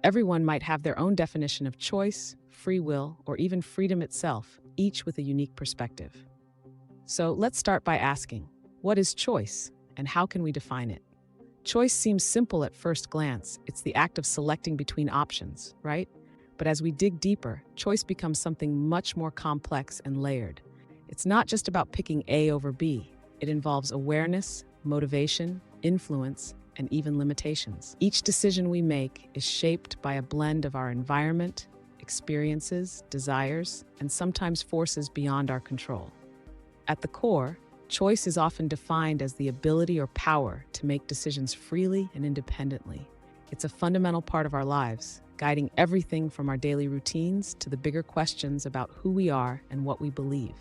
Everyone might have their own definition of choice, free will, or even freedom itself, each with a unique perspective. So let's start by asking, what is choice, and how can we define it? Choice seems simple at first glance. It's the act of selecting between options, right? But as we dig deeper, choice becomes something much more complex and layered. It's not just about picking A over B. It involves awareness, motivation, influence, and even limitations. Each decision we make is shaped by a blend of our environment, experiences, desires, and sometimes forces beyond our control. At the core, choice is often defined as the ability or power to make decisions freely and independently. It's a fundamental part of our lives, guiding everything from our daily routines to the bigger questions about who we are and what we believe.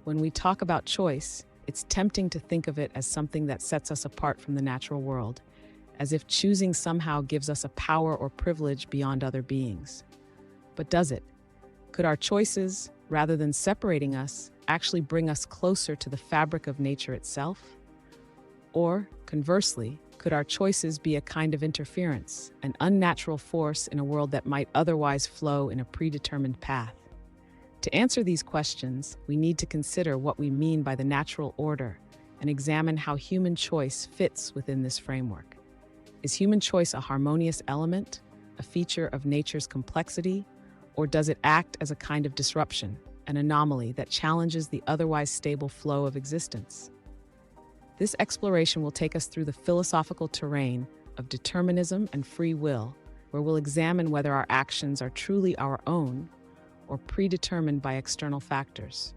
When we talk about choice, it's tempting to think of it as something that sets us apart from the natural world, as if choosing somehow gives us a power or privilege beyond other beings. But does it? Could our choices, rather than separating us, actually bring us closer to the fabric of nature itself? Or, conversely, could our choices be a kind of interference, an unnatural force in a world that might otherwise flow in a predetermined path? To answer these questions, we need to consider what we mean by the natural order and examine how human choice fits within this framework. Is human choice a harmonious element, a feature of nature's complexity, or does it act as a kind of disruption, an anomaly that challenges the otherwise stable flow of existence? This exploration will take us through the philosophical terrain of determinism and free will, where we'll examine whether our actions are truly our own or predetermined by external factors.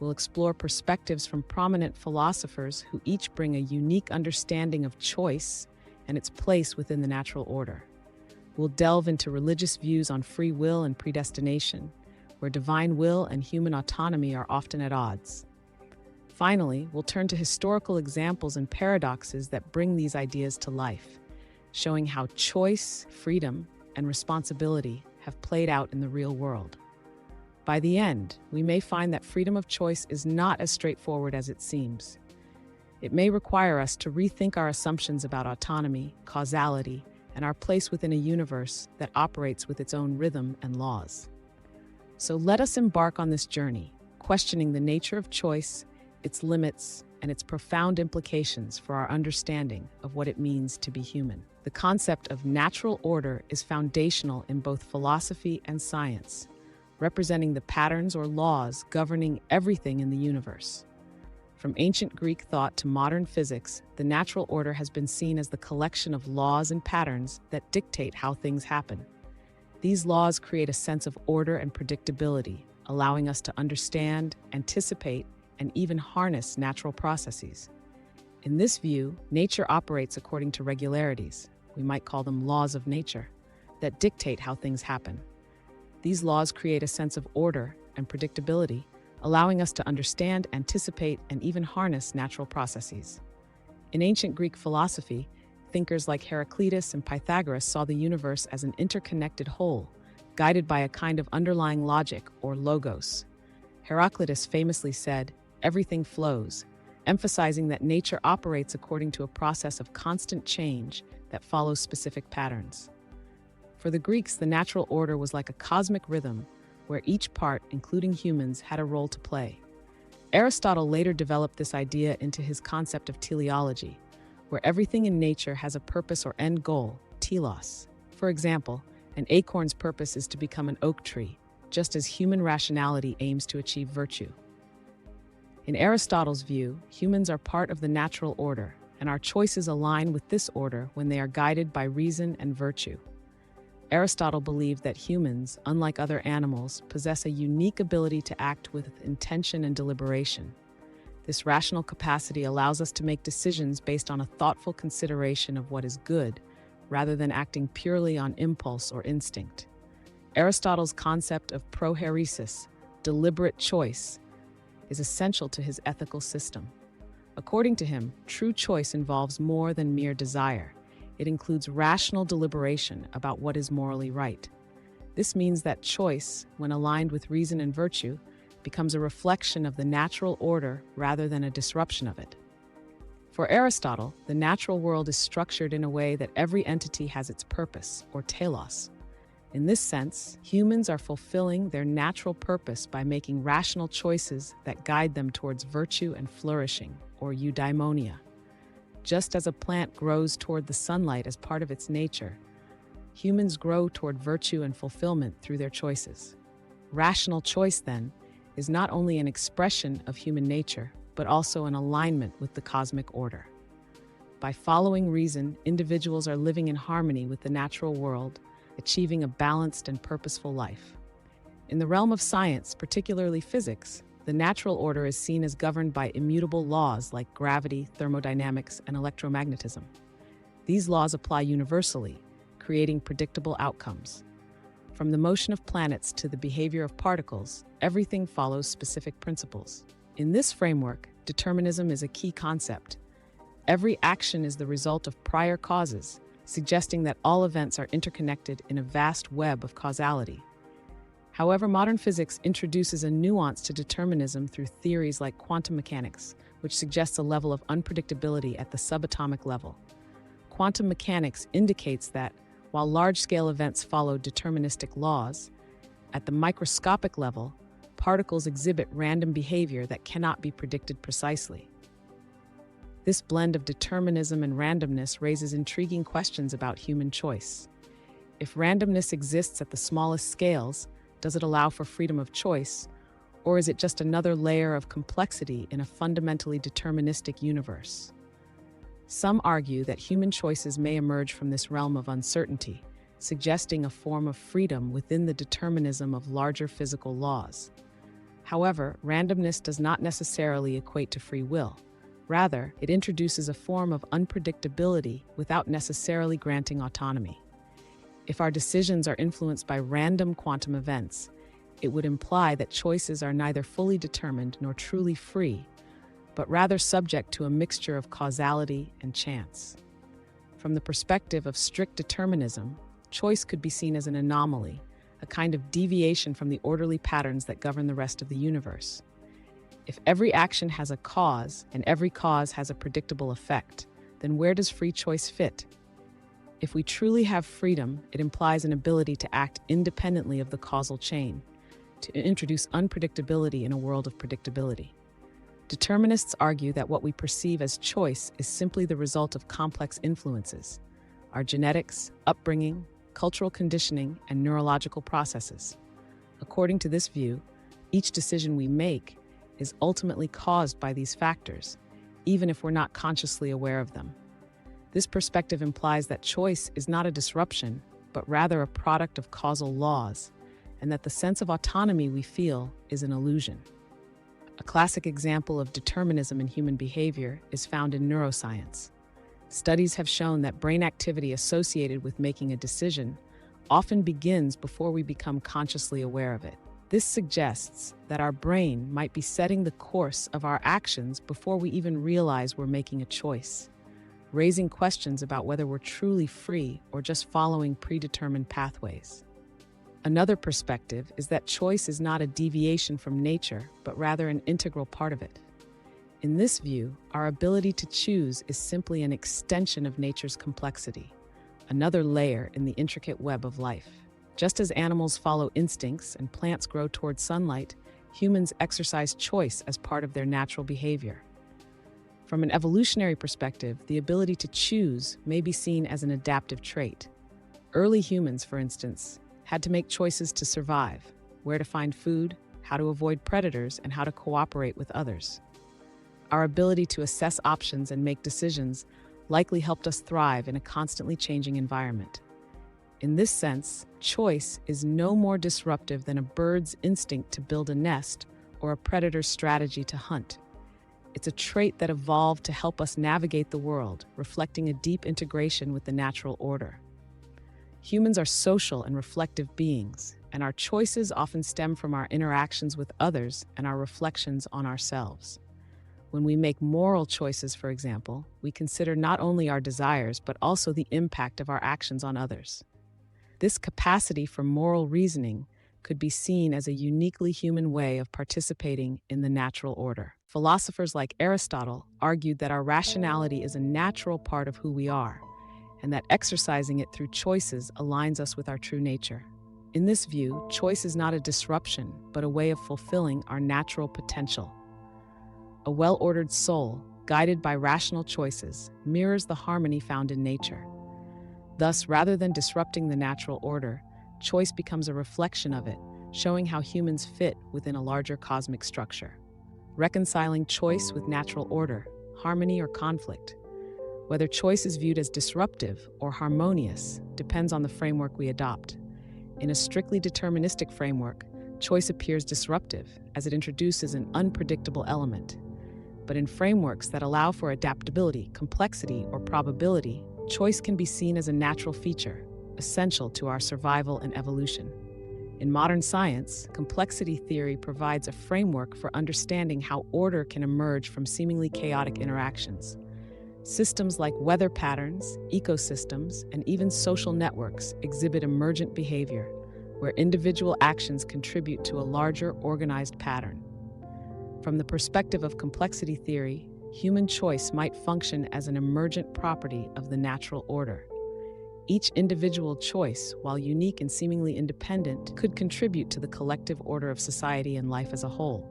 We'll explore perspectives from prominent philosophers who each bring a unique understanding of choice and its place within the natural order. We'll delve into religious views on free will and predestination, where divine will and human autonomy are often at odds. Finally, we'll turn to historical examples and paradoxes that bring these ideas to life, showing how choice, freedom, and responsibility have played out in the real world. By the end, we may find that freedom of choice is not as straightforward as it seems. It may require us to rethink our assumptions about autonomy, causality, and our place within a universe that operates with its own rhythm and laws. So let us embark on this journey, questioning the nature of choice, its limits, and its profound implications for our understanding of what it means to be human. The concept of natural order is foundational in both philosophy and science, representing the patterns or laws governing everything in the universe. From ancient Greek thought to modern physics, the natural order has been seen as the collection of laws and patterns that dictate how things happen. These laws create a sense of order and predictability, allowing us to understand, anticipate, and even harness natural processes. In this view, nature operates according to regularities, we might call them laws of nature, that dictate how things happen. These laws create a sense of order and predictability, allowing us to understand, anticipate, and even harness natural processes. In ancient Greek philosophy, thinkers like Heraclitus and Pythagoras saw the universe as an interconnected whole, guided by a kind of underlying logic or logos. Heraclitus famously said, "Everything flows," emphasizing that nature operates according to a process of constant change that follows specific patterns. For the Greeks, the natural order was like a cosmic rhythm where each part, including humans, had a role to play. Aristotle later developed this idea into his concept of teleology, where everything in nature has a purpose or end goal, telos. For example, an acorn's purpose is to become an oak tree, just as human rationality aims to achieve virtue. In Aristotle's view, humans are part of the natural order, and our choices align with this order when they are guided by reason and virtue. Aristotle believed that humans, unlike other animals, possess a unique ability to act with intention and deliberation. This rational capacity allows us to make decisions based on a thoughtful consideration of what is good, rather than acting purely on impulse or instinct. Aristotle's concept of prohairesis, deliberate choice, is essential to his ethical system. According to him, true choice involves more than mere desire. It includes rational deliberation about what is morally right. This means that choice, when aligned with reason and virtue, becomes a reflection of the natural order rather than a disruption of it. For Aristotle, the natural world is structured in a way that every entity has its purpose, or telos, In this sense, humans are fulfilling their natural purpose by making rational choices that guide them towards virtue and flourishing, or eudaimonia. Just as a plant grows toward the sunlight as part of its nature, humans grow toward virtue and fulfillment through their choices. Rational choice, then, is not only an expression of human nature, but also an alignment with the cosmic order. By following reason, individuals are living in harmony with the natural world, achieving a balanced and purposeful life. In the realm of science, particularly physics, the natural order is seen as governed by immutable laws like gravity, thermodynamics, and electromagnetism. These laws apply universally, creating predictable outcomes. From the motion of planets to the behavior of particles, everything follows specific principles. In this framework, determinism is a key concept. Every action is the result of prior causes, suggesting that all events are interconnected in a vast web of causality. However, modern physics introduces a nuance to determinism through theories like quantum mechanics, which suggests a level of unpredictability at the subatomic level. Quantum mechanics indicates that, while large-scale events follow deterministic laws, at the microscopic level, particles exhibit random behavior that cannot be predicted precisely. This blend of determinism and randomness raises intriguing questions about human choice. If randomness exists at the smallest scales, does it allow for freedom of choice, or is it just another layer of complexity in a fundamentally deterministic universe? Some argue that human choices may emerge from this realm of uncertainty, suggesting a form of freedom within the determinism of larger physical laws. However, randomness does not necessarily equate to free will. Rather, it introduces a form of unpredictability without necessarily granting autonomy. If our decisions are influenced by random quantum events, it would imply that choices are neither fully determined nor truly free, but rather subject to a mixture of causality and chance. From the perspective of strict determinism, choice could be seen as an anomaly, a kind of deviation from the orderly patterns that govern the rest of the universe. If every action has a cause, and every cause has a predictable effect, then where does free choice fit? If we truly have freedom, it implies an ability to act independently of the causal chain, to introduce unpredictability in a world of predictability. Determinists argue that what we perceive as choice is simply the result of complex influences: our genetics, upbringing, cultural conditioning, and neurological processes. According to this view, each decision we make is ultimately caused by these factors, even if we're not consciously aware of them. This perspective implies that choice is not a disruption, but rather a product of causal laws, and that the sense of autonomy we feel is an illusion. A classic example of determinism in human behavior is found in neuroscience. Studies have shown that brain activity associated with making a decision often begins before we become consciously aware of it. This suggests that our brain might be setting the course of our actions before we even realize we're making a choice, raising questions about whether we're truly free or just following predetermined pathways. Another perspective is that choice is not a deviation from nature, but rather an integral part of it. In this view, our ability to choose is simply an extension of nature's complexity, another layer in the intricate web of life. Just as animals follow instincts and plants grow toward sunlight, humans exercise choice as part of their natural behavior. From an evolutionary perspective, the ability to choose may be seen as an adaptive trait. Early humans, for instance, had to make choices to survive: where to find food, how to avoid predators, and how to cooperate with others. Our ability to assess options and make decisions likely helped us thrive in a constantly changing environment. In this sense, choice is no more disruptive than a bird's instinct to build a nest or a predator's strategy to hunt. It's a trait that evolved to help us navigate the world, reflecting a deep integration with the natural order. Humans are social and reflective beings, and our choices often stem from our interactions with others and our reflections on ourselves. When we make moral choices, for example, we consider not only our desires but also the impact of our actions on others. This capacity for moral reasoning could be seen as a uniquely human way of participating in the natural order. Philosophers like Aristotle argued that our rationality is a natural part of who we are, and that exercising it through choices aligns us with our true nature. In this view, choice is not a disruption, but a way of fulfilling our natural potential. A well-ordered soul, guided by rational choices, mirrors the harmony found in nature. Thus, rather than disrupting the natural order, choice becomes a reflection of it, showing how humans fit within a larger cosmic structure. Reconciling choice with natural order, harmony or conflict. Whether choice is viewed as disruptive or harmonious depends on the framework we adopt. In a strictly deterministic framework, choice appears disruptive as it introduces an unpredictable element. But in frameworks that allow for adaptability, complexity, or probability, choice can be seen as a natural feature, essential to our survival and evolution. In modern science, complexity theory provides a framework for understanding how order can emerge from seemingly chaotic interactions. Systems like weather patterns, ecosystems, and even social networks exhibit emergent behavior, where individual actions contribute to a larger, organized pattern. From the perspective of complexity theory, human choice might function as an emergent property of the natural order. Each individual choice, while unique and seemingly independent, could contribute to the collective order of society and life as a whole.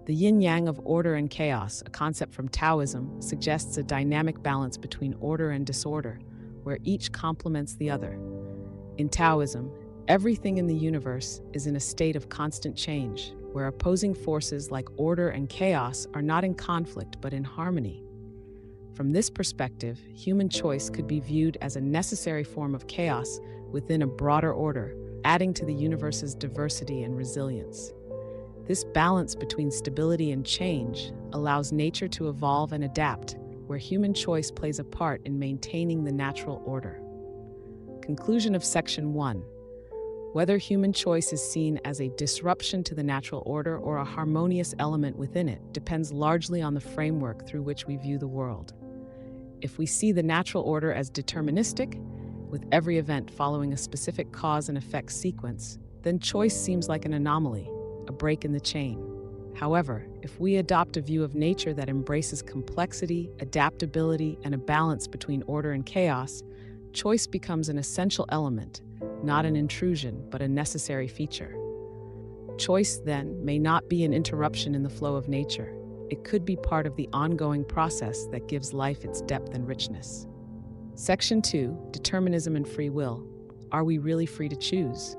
The yin-yang of order and chaos, a concept from Taoism, suggests a dynamic balance between order and disorder, where each complements the other. In Taoism, everything in the universe is in a state of constant change, where opposing forces like order and chaos are not in conflict but in harmony. From this perspective, human choice could be viewed as a necessary form of chaos within a broader order, adding to the universe's diversity and resilience. This balance between stability and change allows nature to evolve and adapt, where human choice plays a part in maintaining the natural order. Conclusion of Section 1. Whether human choice is seen as a disruption to the natural order or a harmonious element within it depends largely on the framework through which we view the world. If we see the natural order as deterministic, with every event following a specific cause and effect sequence, then choice seems like an anomaly, a break in the chain. However, if we adopt a view of nature that embraces complexity, adaptability, and a balance between order and chaos, choice becomes an essential element, not an intrusion, but a necessary feature. Choice, then, may not be an interruption in the flow of nature. It could be part of the ongoing process that gives life its depth and richness. Section 2, Determinism and Free Will. Are we really free to choose?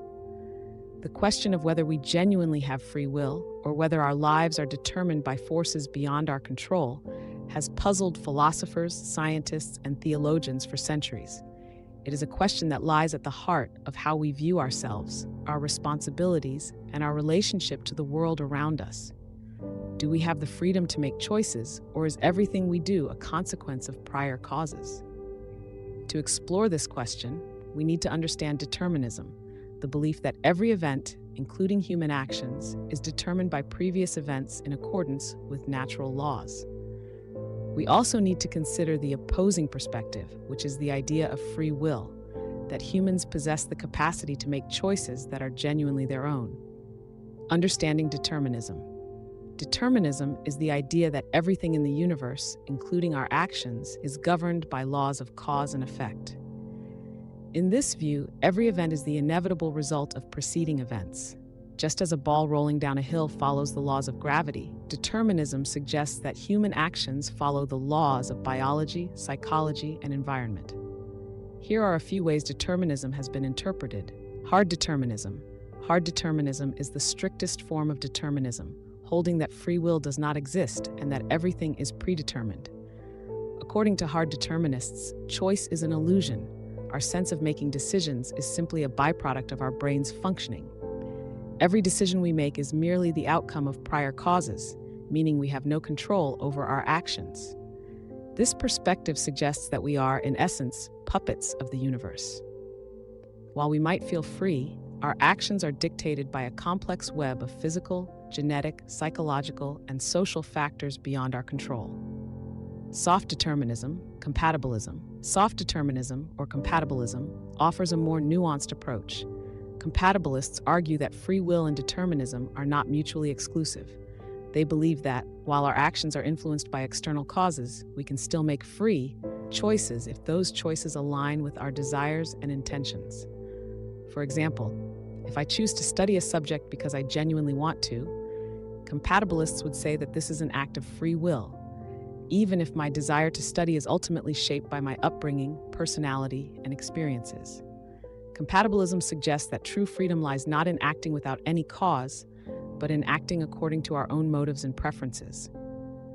The question of whether we genuinely have free will, or whether our lives are determined by forces beyond our control, has puzzled philosophers, scientists, and theologians for centuries. It is a question that lies at the heart of how we view ourselves, our responsibilities, and our relationship to the world around us. Do we have the freedom to make choices, or is everything we do a consequence of prior causes? To explore this question, we need to understand determinism, the belief that every event, including human actions, is determined by previous events in accordance with natural laws. We also need to consider the opposing perspective, which is the idea of free will, that humans possess the capacity to make choices that are genuinely their own. Understanding determinism. Determinism is the idea that everything in the universe, including our actions, is governed by laws of cause and effect. In this view, every event is the inevitable result of preceding events. Just as a ball rolling down a hill follows the laws of gravity, determinism suggests that human actions follow the laws of biology, psychology, and environment. Here are a few ways determinism has been interpreted. Hard determinism. Hard determinism is the strictest form of determinism, holding that free will does not exist and that everything is predetermined. According to hard determinists, choice is an illusion. Our sense of making decisions is simply a byproduct of our brain's functioning. Every decision we make is merely the outcome of prior causes, meaning we have no control over our actions. This perspective suggests that we are, in essence, puppets of the universe. While we might feel free, our actions are dictated by a complex web of physical, genetic, psychological, and social factors beyond our control. Soft determinism, compatibilism. Soft determinism, or compatibilism, offers a more nuanced approach. Compatibilists argue that free will and determinism are not mutually exclusive. They believe that, while our actions are influenced by external causes, we can still make free choices if those choices align with our desires and intentions. For example, if I choose to study a subject because I genuinely want to, compatibilists would say that this is an act of free will, even if my desire to study is ultimately shaped by my upbringing, personality, and experiences. Compatibilism suggests that true freedom lies not in acting without any cause, but in acting according to our own motives and preferences.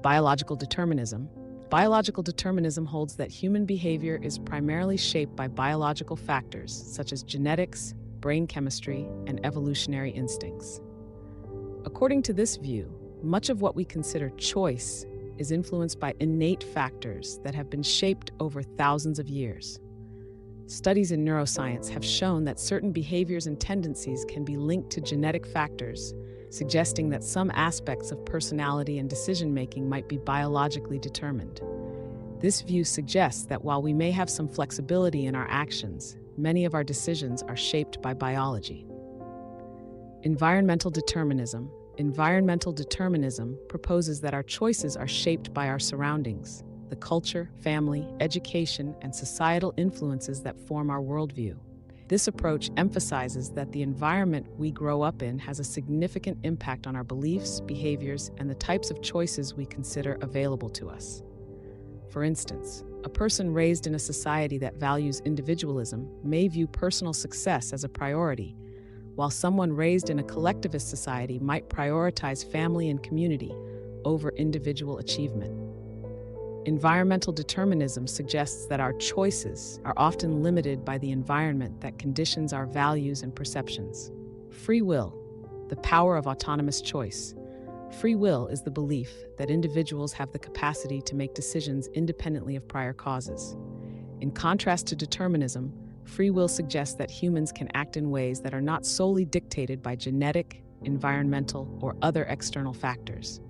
Biological determinism. Biological determinism holds that human behavior is primarily shaped by biological factors such as genetics, brain chemistry, and evolutionary instincts. According to this view, much of what we consider choice is influenced by innate factors that have been shaped over thousands of years. Studies in neuroscience have shown that certain behaviors and tendencies can be linked to genetic factors, suggesting that some aspects of personality and decision-making might be biologically determined. This view suggests that while we may have some flexibility in our actions, many of our decisions are shaped by biology. Environmental determinism. Environmental determinism proposes that our choices are shaped by our surroundings, the culture, family, education, and societal influences that form our worldview. This approach emphasizes that the environment we grow up in has a significant impact on our beliefs, behaviors, and the types of choices we consider available to us. For instance, a person raised in a society that values individualism may view personal success as a priority, while someone raised in a collectivist society might prioritize family and community over individual achievement. Environmental determinism suggests that our choices are often limited by the environment that conditions our values and perceptions. Free will, the power of autonomous choice. Free will is the belief that individuals have the capacity to make decisions independently of prior causes. In contrast to determinism, free will suggests that humans can act in ways that are not solely dictated by genetic, environmental, or other external factors.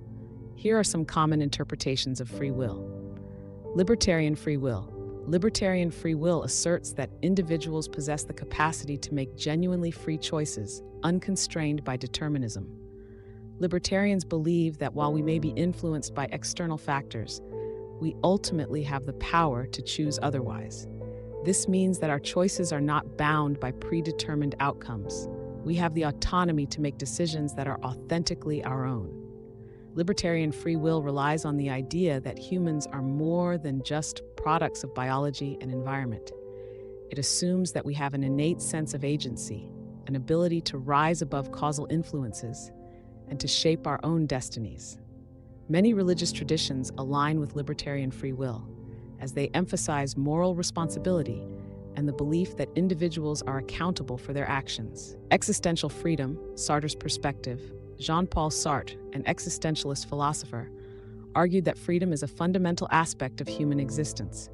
Here are some common interpretations of free will. Libertarian free will. Libertarian free will asserts that individuals possess the capacity to make genuinely free choices, unconstrained by determinism. Libertarians believe that while we may be influenced by external factors, we ultimately have the power to choose otherwise. This means that our choices are not bound by predetermined outcomes. We have the autonomy to make decisions that are authentically our own. Libertarian free will relies on the idea that humans are more than just products of biology and environment. It assumes that we have an innate sense of agency, an ability to rise above causal influences, and to shape our own destinies. Many religious traditions align with libertarian free will, as they emphasize moral responsibility and the belief that individuals are accountable for their actions. Existential freedom, Sartre's perspective. Jean-Paul Sartre, an existentialist philosopher, argued that freedom is a fundamental aspect of human existence.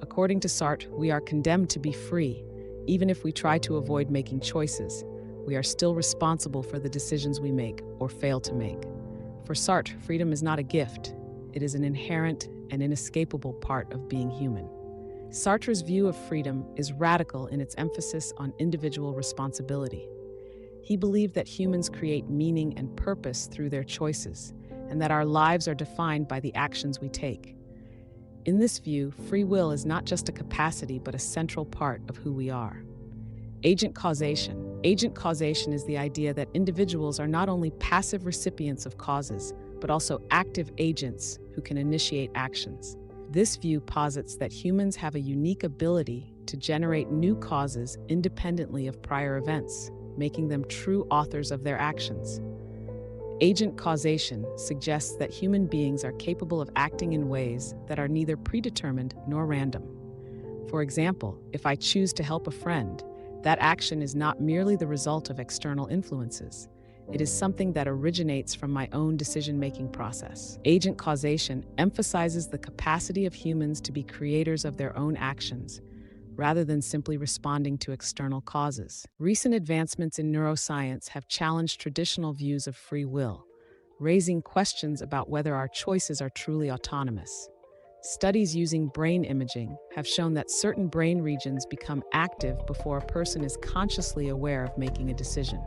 According to Sartre, we are condemned to be free. Even if we try to avoid making choices, we are still responsible for the decisions we make or fail to make. For Sartre, freedom is not a gift. It is an inherent and inescapable part of being human. Sartre's view of freedom is radical in its emphasis on individual responsibility. He believed that humans create meaning and purpose through their choices, and that our lives are defined by the actions we take. In this view, free will is not just a capacity but a central part of who we are. Agent causation. Agent causation is the idea that individuals are not only passive recipients of causes, but also active agents who can initiate actions. This view posits that humans have a unique ability to generate new causes independently of prior events, making them true authors of their actions. Agent causation suggests that human beings are capable of acting in ways that are neither predetermined nor random. For example, if I choose to help a friend, that action is not merely the result of external influences. It is something that originates from my own decision-making process. Agent causation emphasizes the capacity of humans to be creators of their own actions, rather than simply responding to external causes. Recent advancements in neuroscience have challenged traditional views of free will, raising questions about whether our choices are truly autonomous. Studies using brain imaging have shown that certain brain regions become active before a person is consciously aware of making a decision.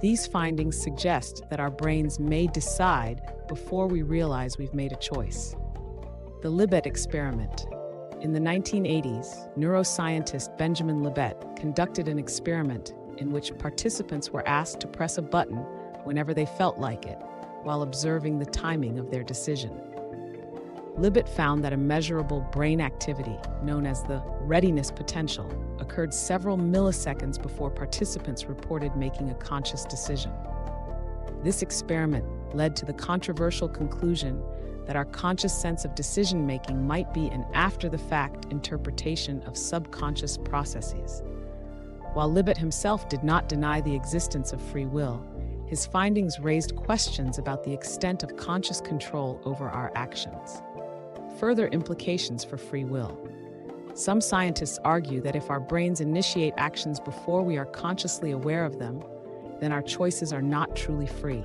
These findings suggest that our brains may decide before we realize we've made a choice. The Libet experiment. In the 1980s, neuroscientist Benjamin Libet conducted an experiment in which participants were asked to press a button whenever they felt like it, while observing the timing of their decision. Libet found that a measurable brain activity, known as the readiness potential, occurred several milliseconds before participants reported making a conscious decision. This experiment led to the controversial conclusion that our conscious sense of decision-making might be an after-the-fact interpretation of subconscious processes. While Libet himself did not deny the existence of free will, his findings raised questions about the extent of conscious control over our actions. Further implications for free will. Some scientists argue that if our brains initiate actions before we are consciously aware of them, then our choices are not truly free.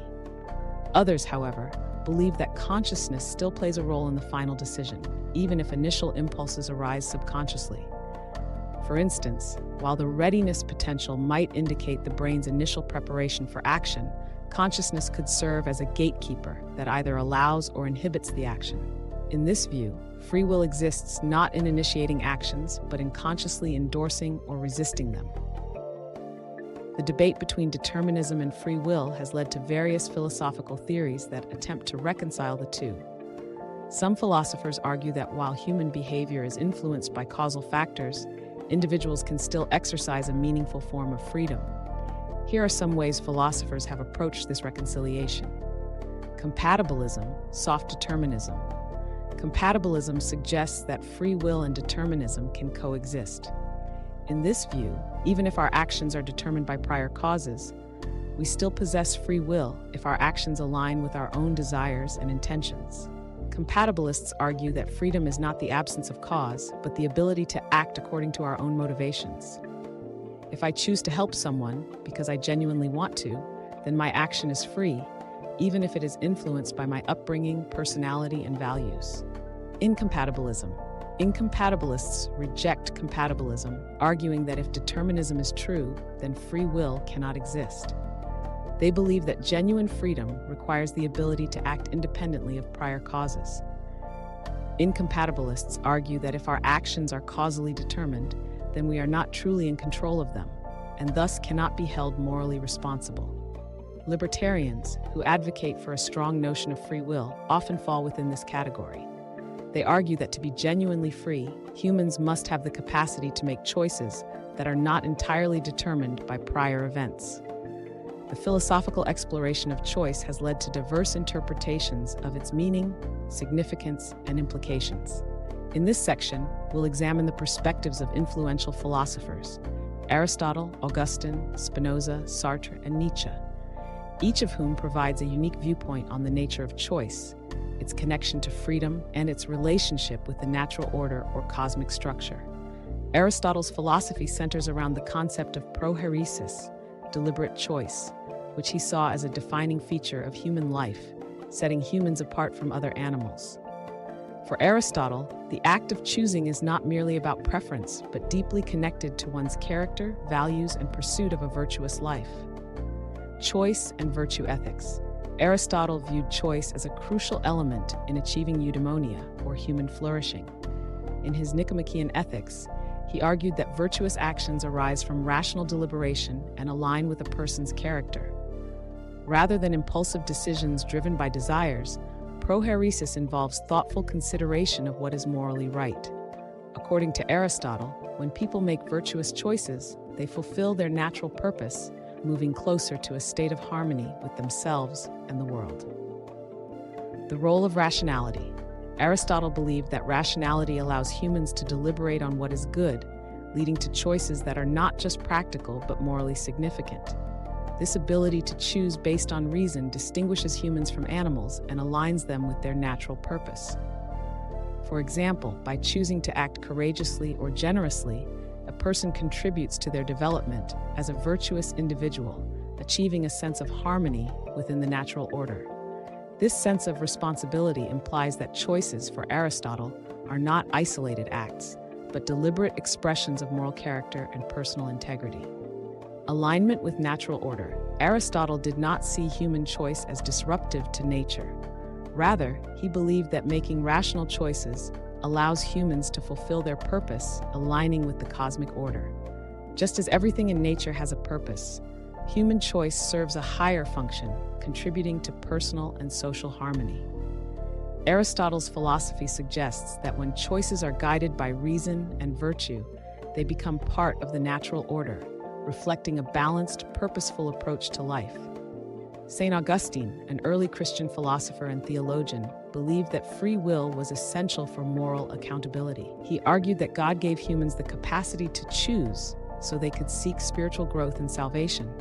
Others, however, believe that consciousness still plays a role in the final decision, even if initial impulses arise subconsciously. For instance, while the readiness potential might indicate the brain's initial preparation for action, consciousness could serve as a gatekeeper that either allows or inhibits the action. In this view, free will exists not in initiating actions, but in consciously endorsing or resisting them. The debate between determinism and free will has led to various philosophical theories that attempt to reconcile the two. Some philosophers argue that while human behavior is influenced by causal factors, individuals can still exercise a meaningful form of freedom. Here are some ways philosophers have approached this reconciliation. Compatibilism, soft determinism. Compatibilism suggests that free will and determinism can coexist. In this view, even if our actions are determined by prior causes, we still possess free will if our actions align with our own desires and intentions. Compatibilists argue that freedom is not the absence of cause, but the ability to act according to our own motivations. If I choose to help someone because I genuinely want to, then my action is free, even if it is influenced by my upbringing, personality, and values. Incompatibilism. Incompatibilists reject compatibilism, arguing that if determinism is true, then free will cannot exist. They believe that genuine freedom requires the ability to act independently of prior causes. Incompatibilists argue that if our actions are causally determined, then we are not truly in control of them, and thus cannot be held morally responsible. Libertarians, who advocate for a strong notion of free will, often fall within this category. They argue that to be genuinely free, humans must have the capacity to make choices that are not entirely determined by prior events. The philosophical exploration of choice has led to diverse interpretations of its meaning, significance, and implications. In this section, we'll examine the perspectives of influential philosophers: Aristotle, Augustine, Spinoza, Sartre, and Nietzsche, each of whom provides a unique viewpoint on the nature of choice, its connection to freedom, and its relationship with the natural order or cosmic structure. Aristotle's philosophy centers around the concept of prohairesis, deliberate choice, which he saw as a defining feature of human life, setting humans apart from other animals. For Aristotle, the act of choosing is not merely about preference, but deeply connected to one's character, values, and pursuit of a virtuous life. Choice and virtue ethics. Aristotle viewed choice as a crucial element in achieving eudaimonia, or human flourishing. In his Nicomachean Ethics, he argued that virtuous actions arise from rational deliberation and align with a person's character. Rather than impulsive decisions driven by desires, prohairesis involves thoughtful consideration of what is morally right. According to Aristotle, when people make virtuous choices, they fulfill their natural purpose, moving closer to a state of harmony with themselves and the world. The role of rationality. Aristotle believed that rationality allows humans to deliberate on what is good, leading to choices that are not just practical but morally significant. This ability to choose based on reason distinguishes humans from animals and aligns them with their natural purpose. For example, by choosing to act courageously or generously, a person contributes to their development as a virtuous individual, achieving a sense of harmony within the natural order. This sense of responsibility implies that choices, for Aristotle, are not isolated acts, but deliberate expressions of moral character and personal integrity. Alignment with natural order. Aristotle did not see human choice as disruptive to nature. Rather, he believed that making rational choices allows humans to fulfill their purpose, aligning with the cosmic order. Just as everything in nature has a purpose, human choice serves a higher function, contributing to personal and social harmony. Aristotle's philosophy suggests that when choices are guided by reason and virtue, they become part of the natural order, reflecting a balanced, purposeful approach to life. St. Augustine, an early Christian philosopher and theologian, believed that free will was essential for moral accountability. He argued that God gave humans the capacity to choose so they could seek spiritual growth and salvation.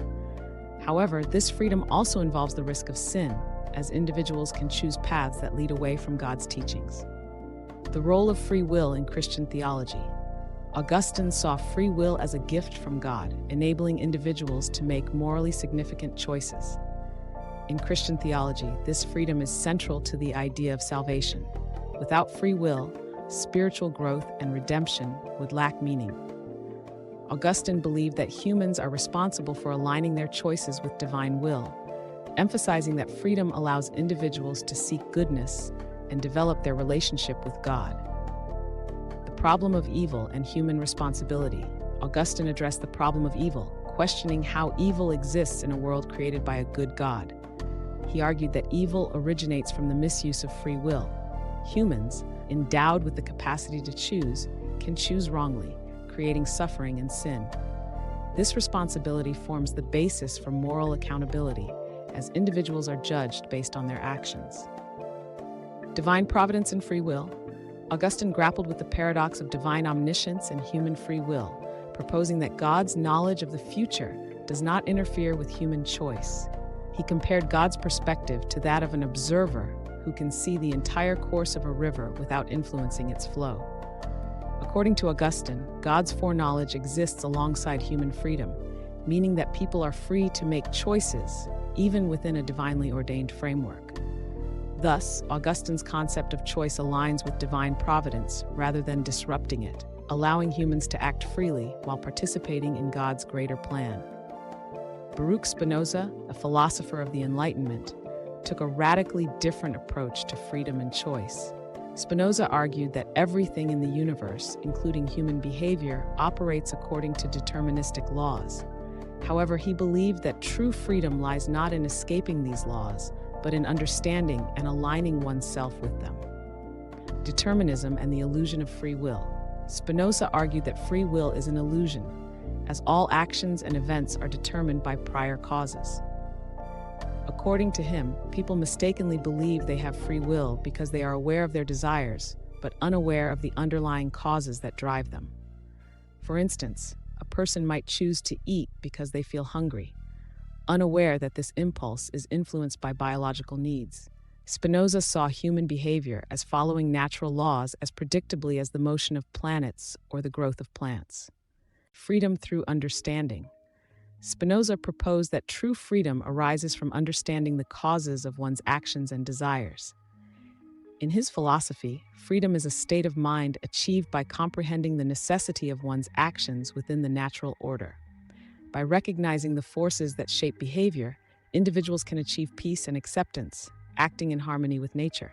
However, this freedom also involves the risk of sin, as individuals can choose paths that lead away from God's teachings. The role of free will in Christian theology. Augustine saw free will as a gift from God, enabling individuals to make morally significant choices. In Christian theology, this freedom is central to the idea of salvation. Without free will, spiritual growth and redemption would lack meaning. Augustine believed that humans are responsible for aligning their choices with divine will, emphasizing that freedom allows individuals to seek goodness and develop their relationship with God. The problem of evil and human responsibility. Augustine addressed the problem of evil, questioning how evil exists in a world created by a good God. He argued that evil originates from the misuse of free will. Humans, endowed with the capacity to choose, can choose wrongly, creating suffering and sin. This responsibility forms the basis for moral accountability, as individuals are judged based on their actions. Divine providence and free will. Augustine grappled with the paradox of divine omniscience and human free will, proposing that God's knowledge of the future does not interfere with human choice. He compared God's perspective to that of an observer who can see the entire course of a river without influencing its flow. According to Augustine, God's foreknowledge exists alongside human freedom, meaning that people are free to make choices, even within a divinely ordained framework. Thus, Augustine's concept of choice aligns with divine providence rather than disrupting it, allowing humans to act freely while participating in God's greater plan. Baruch Spinoza, a philosopher of the Enlightenment, took a radically different approach to freedom and choice. Spinoza argued that everything in the universe, including human behavior, operates according to deterministic laws. However, he believed that true freedom lies not in escaping these laws, but in understanding and aligning oneself with them. Determinism and the illusion of free will. Spinoza argued that free will is an illusion, as all actions and events are determined by prior causes. According to him, people mistakenly believe they have free will because they are aware of their desires, but unaware of the underlying causes that drive them. For instance, a person might choose to eat because they feel hungry, unaware that this impulse is influenced by biological needs. Spinoza saw human behavior as following natural laws as predictably as the motion of planets or the growth of plants. Freedom through understanding. Spinoza proposed that true freedom arises from understanding the causes of one's actions and desires. In his philosophy, freedom is a state of mind achieved by comprehending the necessity of one's actions within the natural order. By recognizing the forces that shape behavior, individuals can achieve peace and acceptance, acting in harmony with nature.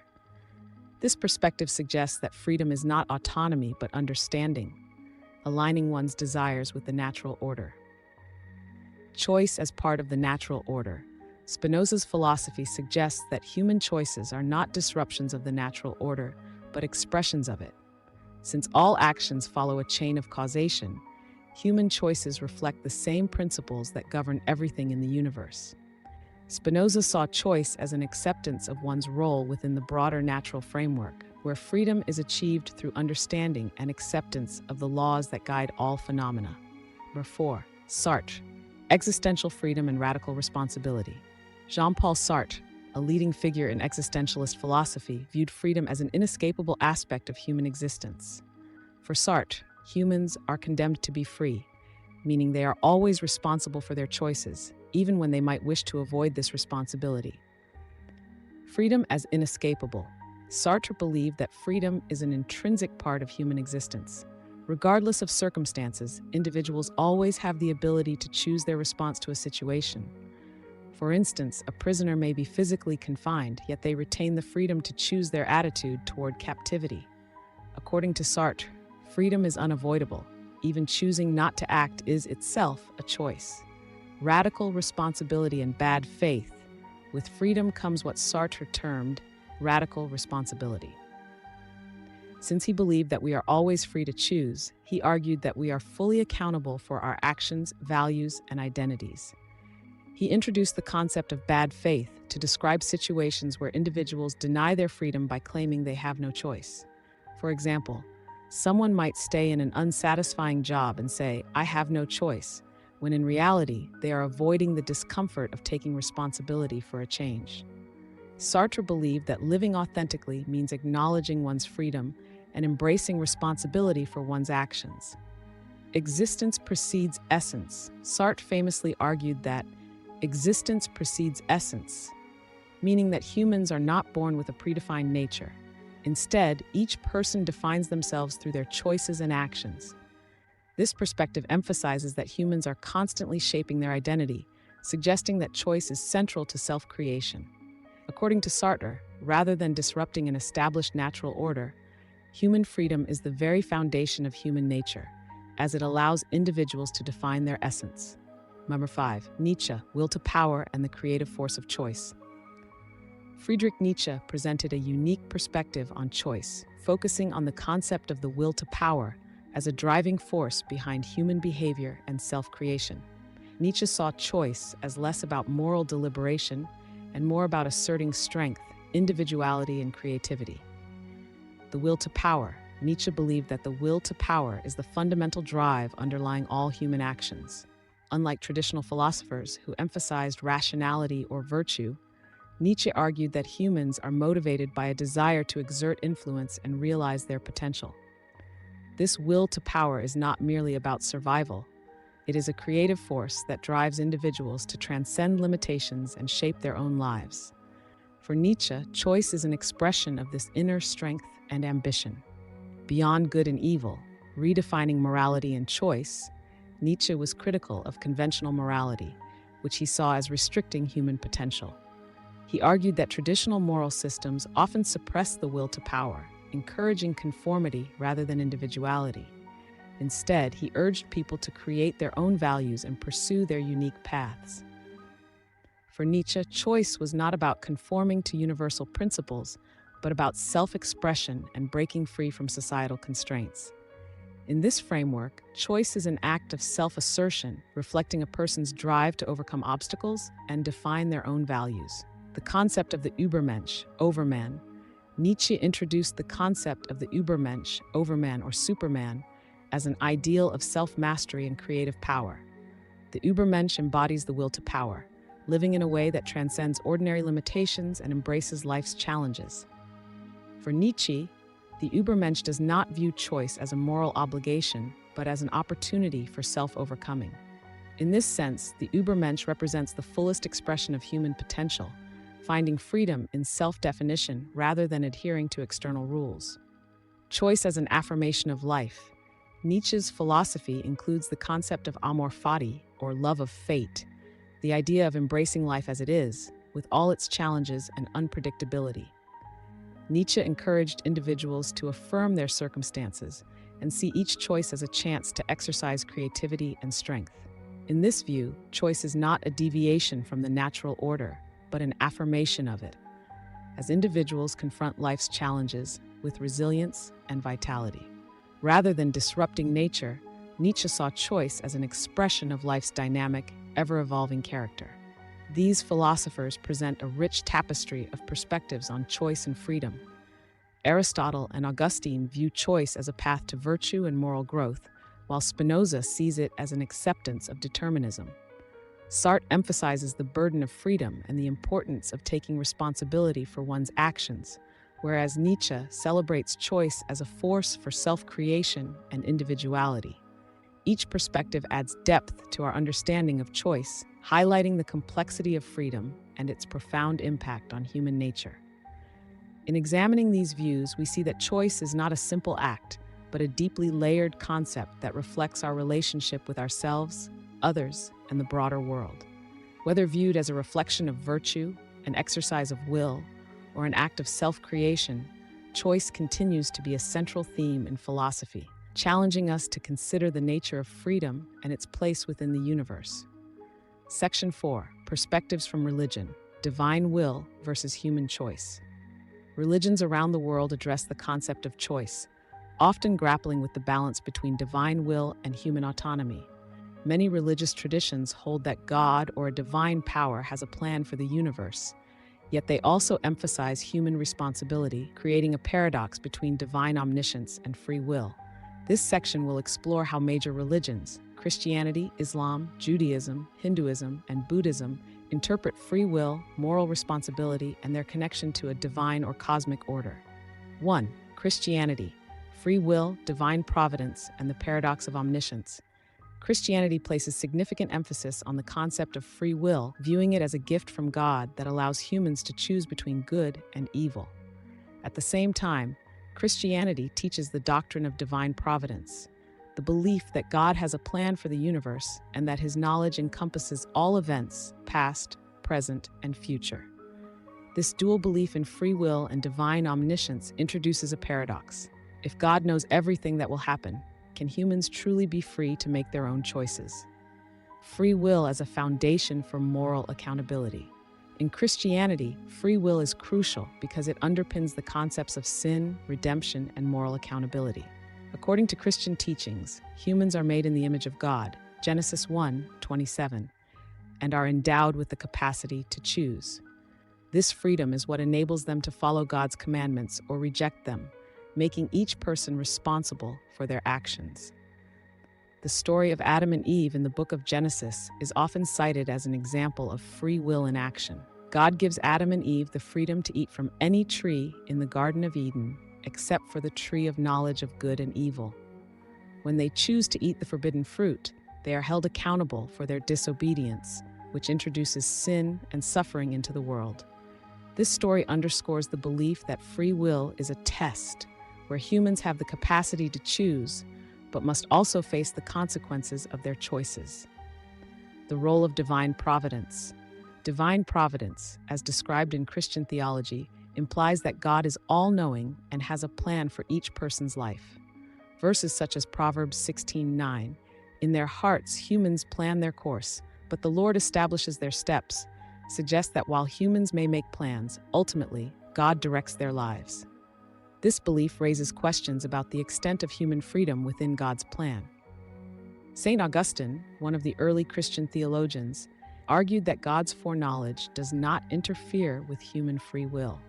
This perspective suggests that freedom is not autonomy but understanding, aligning one's desires with the natural order. Choice as part of the natural order. Spinoza's philosophy suggests that human choices are not disruptions of the natural order, but expressions of it. Since all actions follow a chain of causation, human choices reflect the same principles that govern everything in the universe. Spinoza saw choice as an acceptance of one's role within the broader natural framework, where freedom is achieved through understanding and acceptance of the laws that guide all phenomena. Number 4. Sartre. Existential freedom and radical responsibility. Jean-Paul Sartre, a leading figure in existentialist philosophy, viewed freedom as an inescapable aspect of human existence. For Sartre, humans are condemned to be free, meaning they are always responsible for their choices, even when they might wish to avoid this responsibility. Freedom as inescapable. Sartre believed that freedom is an intrinsic part of human existence. Regardless of circumstances, individuals always have the ability to choose their response to a situation. For instance, a prisoner may be physically confined, yet they retain the freedom to choose their attitude toward captivity. According to Sartre, freedom is unavoidable, even choosing not to act is itself a choice. Radical responsibility and bad faith. With freedom comes what Sartre termed radical responsibility. Since he believed that we are always free to choose, he argued that we are fully accountable for our actions, values, and identities. He introduced the concept of bad faith to describe situations where individuals deny their freedom by claiming they have no choice. For example, someone might stay in an unsatisfying job and say, "I have no choice," when in reality, they are avoiding the discomfort of taking responsibility for a change. Sartre believed that living authentically means acknowledging one's freedom and embracing responsibility for one's actions. Existence precedes essence. Sartre famously argued that existence precedes essence, meaning that humans are not born with a predefined nature. Instead, each person defines themselves through their choices and actions. This perspective emphasizes that humans are constantly shaping their identity, suggesting that choice is central to self-creation. According to Sartre, rather than disrupting an established natural order, human freedom is the very foundation of human nature, as it allows individuals to define their essence. Number 5. Nietzsche, will to power and the creative force of choice. Friedrich Nietzsche presented a unique perspective on choice, focusing on the concept of the will to power as a driving force behind human behavior and self-creation. Nietzsche saw choice as less about moral deliberation and more about asserting strength, individuality, and creativity. The will to power. Nietzsche believed that the will to power is the fundamental drive underlying all human actions. Unlike traditional philosophers who emphasized rationality or virtue, Nietzsche argued that humans are motivated by a desire to exert influence and realize their potential. This will to power is not merely about survival. It is a creative force that drives individuals to transcend limitations and shape their own lives. For Nietzsche, choice is an expression of this inner strength and ambition. Beyond good and evil, redefining morality and choice, Nietzsche was critical of conventional morality, which he saw as restricting human potential. He argued that traditional moral systems often suppress the will to power, encouraging conformity rather than individuality. Instead, he urged people to create their own values and pursue their unique paths. For Nietzsche, choice was not about conforming to universal principles, but about self-expression and breaking free from societal constraints. In this framework, choice is an act of self-assertion, reflecting a person's drive to overcome obstacles and define their own values. The concept of the Übermensch, overman. Nietzsche introduced the concept of the Übermensch, overman or superman, as an ideal of self-mastery and creative power. The Übermensch embodies the will to power, living in a way that transcends ordinary limitations and embraces life's challenges. For Nietzsche, the Übermensch does not view choice as a moral obligation, but as an opportunity for self-overcoming. In this sense, the Übermensch represents the fullest expression of human potential, finding freedom in self-definition rather than adhering to external rules. Choice as an affirmation of life. Nietzsche's philosophy includes the concept of amor fati, or love of fate, the idea of embracing life as it is, with all its challenges and unpredictability. Nietzsche encouraged individuals to affirm their circumstances and see each choice as a chance to exercise creativity and strength. In this view, choice is not a deviation from the natural order, but an affirmation of it, as individuals confront life's challenges with resilience and vitality. Rather than disrupting nature, Nietzsche saw choice as an expression of life's dynamic, ever-evolving character. These philosophers present a rich tapestry of perspectives on choice and freedom. Aristotle and Augustine view choice as a path to virtue and moral growth, while Spinoza sees it as an acceptance of determinism. Sartre emphasizes the burden of freedom and the importance of taking responsibility for one's actions, whereas Nietzsche celebrates choice as a force for self-creation and individuality. Each perspective adds depth to our understanding of choice, highlighting the complexity of freedom and its profound impact on human nature. In examining these views, we see that choice is not a simple act, but a deeply layered concept that reflects our relationship with ourselves, others, and the broader world. Whether viewed as a reflection of virtue, an exercise of will, or an act of self-creation, choice continues to be a central theme in philosophy, challenging us to consider the nature of freedom and its place within the universe. Section 4. Perspectives from Religion: Divine Will versus Human Choice. Religions around the world address the concept of choice, often grappling with the balance between divine will and human autonomy. Many religious traditions hold that God or a divine power has a plan for the universe, yet they also emphasize human responsibility, creating a paradox between divine omniscience and free will. This section will explore how major religions, Christianity, Islam, Judaism, Hinduism, and Buddhism, interpret free will, moral responsibility, and their connection to a divine or cosmic order. 1. Christianity: Free will, divine providence, and the paradox of omniscience. Christianity places significant emphasis on the concept of free will, viewing it as a gift from God that allows humans to choose between good and evil. At the same time, Christianity teaches the doctrine of divine providence, the belief that God has a plan for the universe and that his knowledge encompasses all events, past, present, and future. This dual belief in free will and divine omniscience introduces a paradox. If God knows everything that will happen, can humans truly be free to make their own choices? Free will as a foundation for moral accountability. In Christianity, free will is crucial because it underpins the concepts of sin, redemption, and moral accountability. According to Christian teachings, humans are made in the image of God, Genesis 1:27, and are endowed with the capacity to choose. This freedom is what enables them to follow God's commandments or reject them, making each person responsible for their actions. The story of Adam and Eve in the book of Genesis is often cited as an example of free will in action. God gives Adam and Eve the freedom to eat from any tree in the Garden of Eden, except for the tree of knowledge of good and evil. When they choose to eat the forbidden fruit, they are held accountable for their disobedience, which introduces sin and suffering into the world. This story underscores the belief that free will is a test where humans have the capacity to choose, but must also face the consequences of their choices. The role of divine providence. Divine providence, as described in Christian theology, implies that God is all-knowing and has a plan for each person's life. Verses such as Proverbs 16:9, "In their hearts humans plan their course, but the Lord establishes their steps," suggest that while humans may make plans, ultimately, God directs their lives. This belief raises questions about the extent of human freedom within God's plan. St. Augustine, one of the early Christian theologians, argued that God's foreknowledge does not interfere with human free will.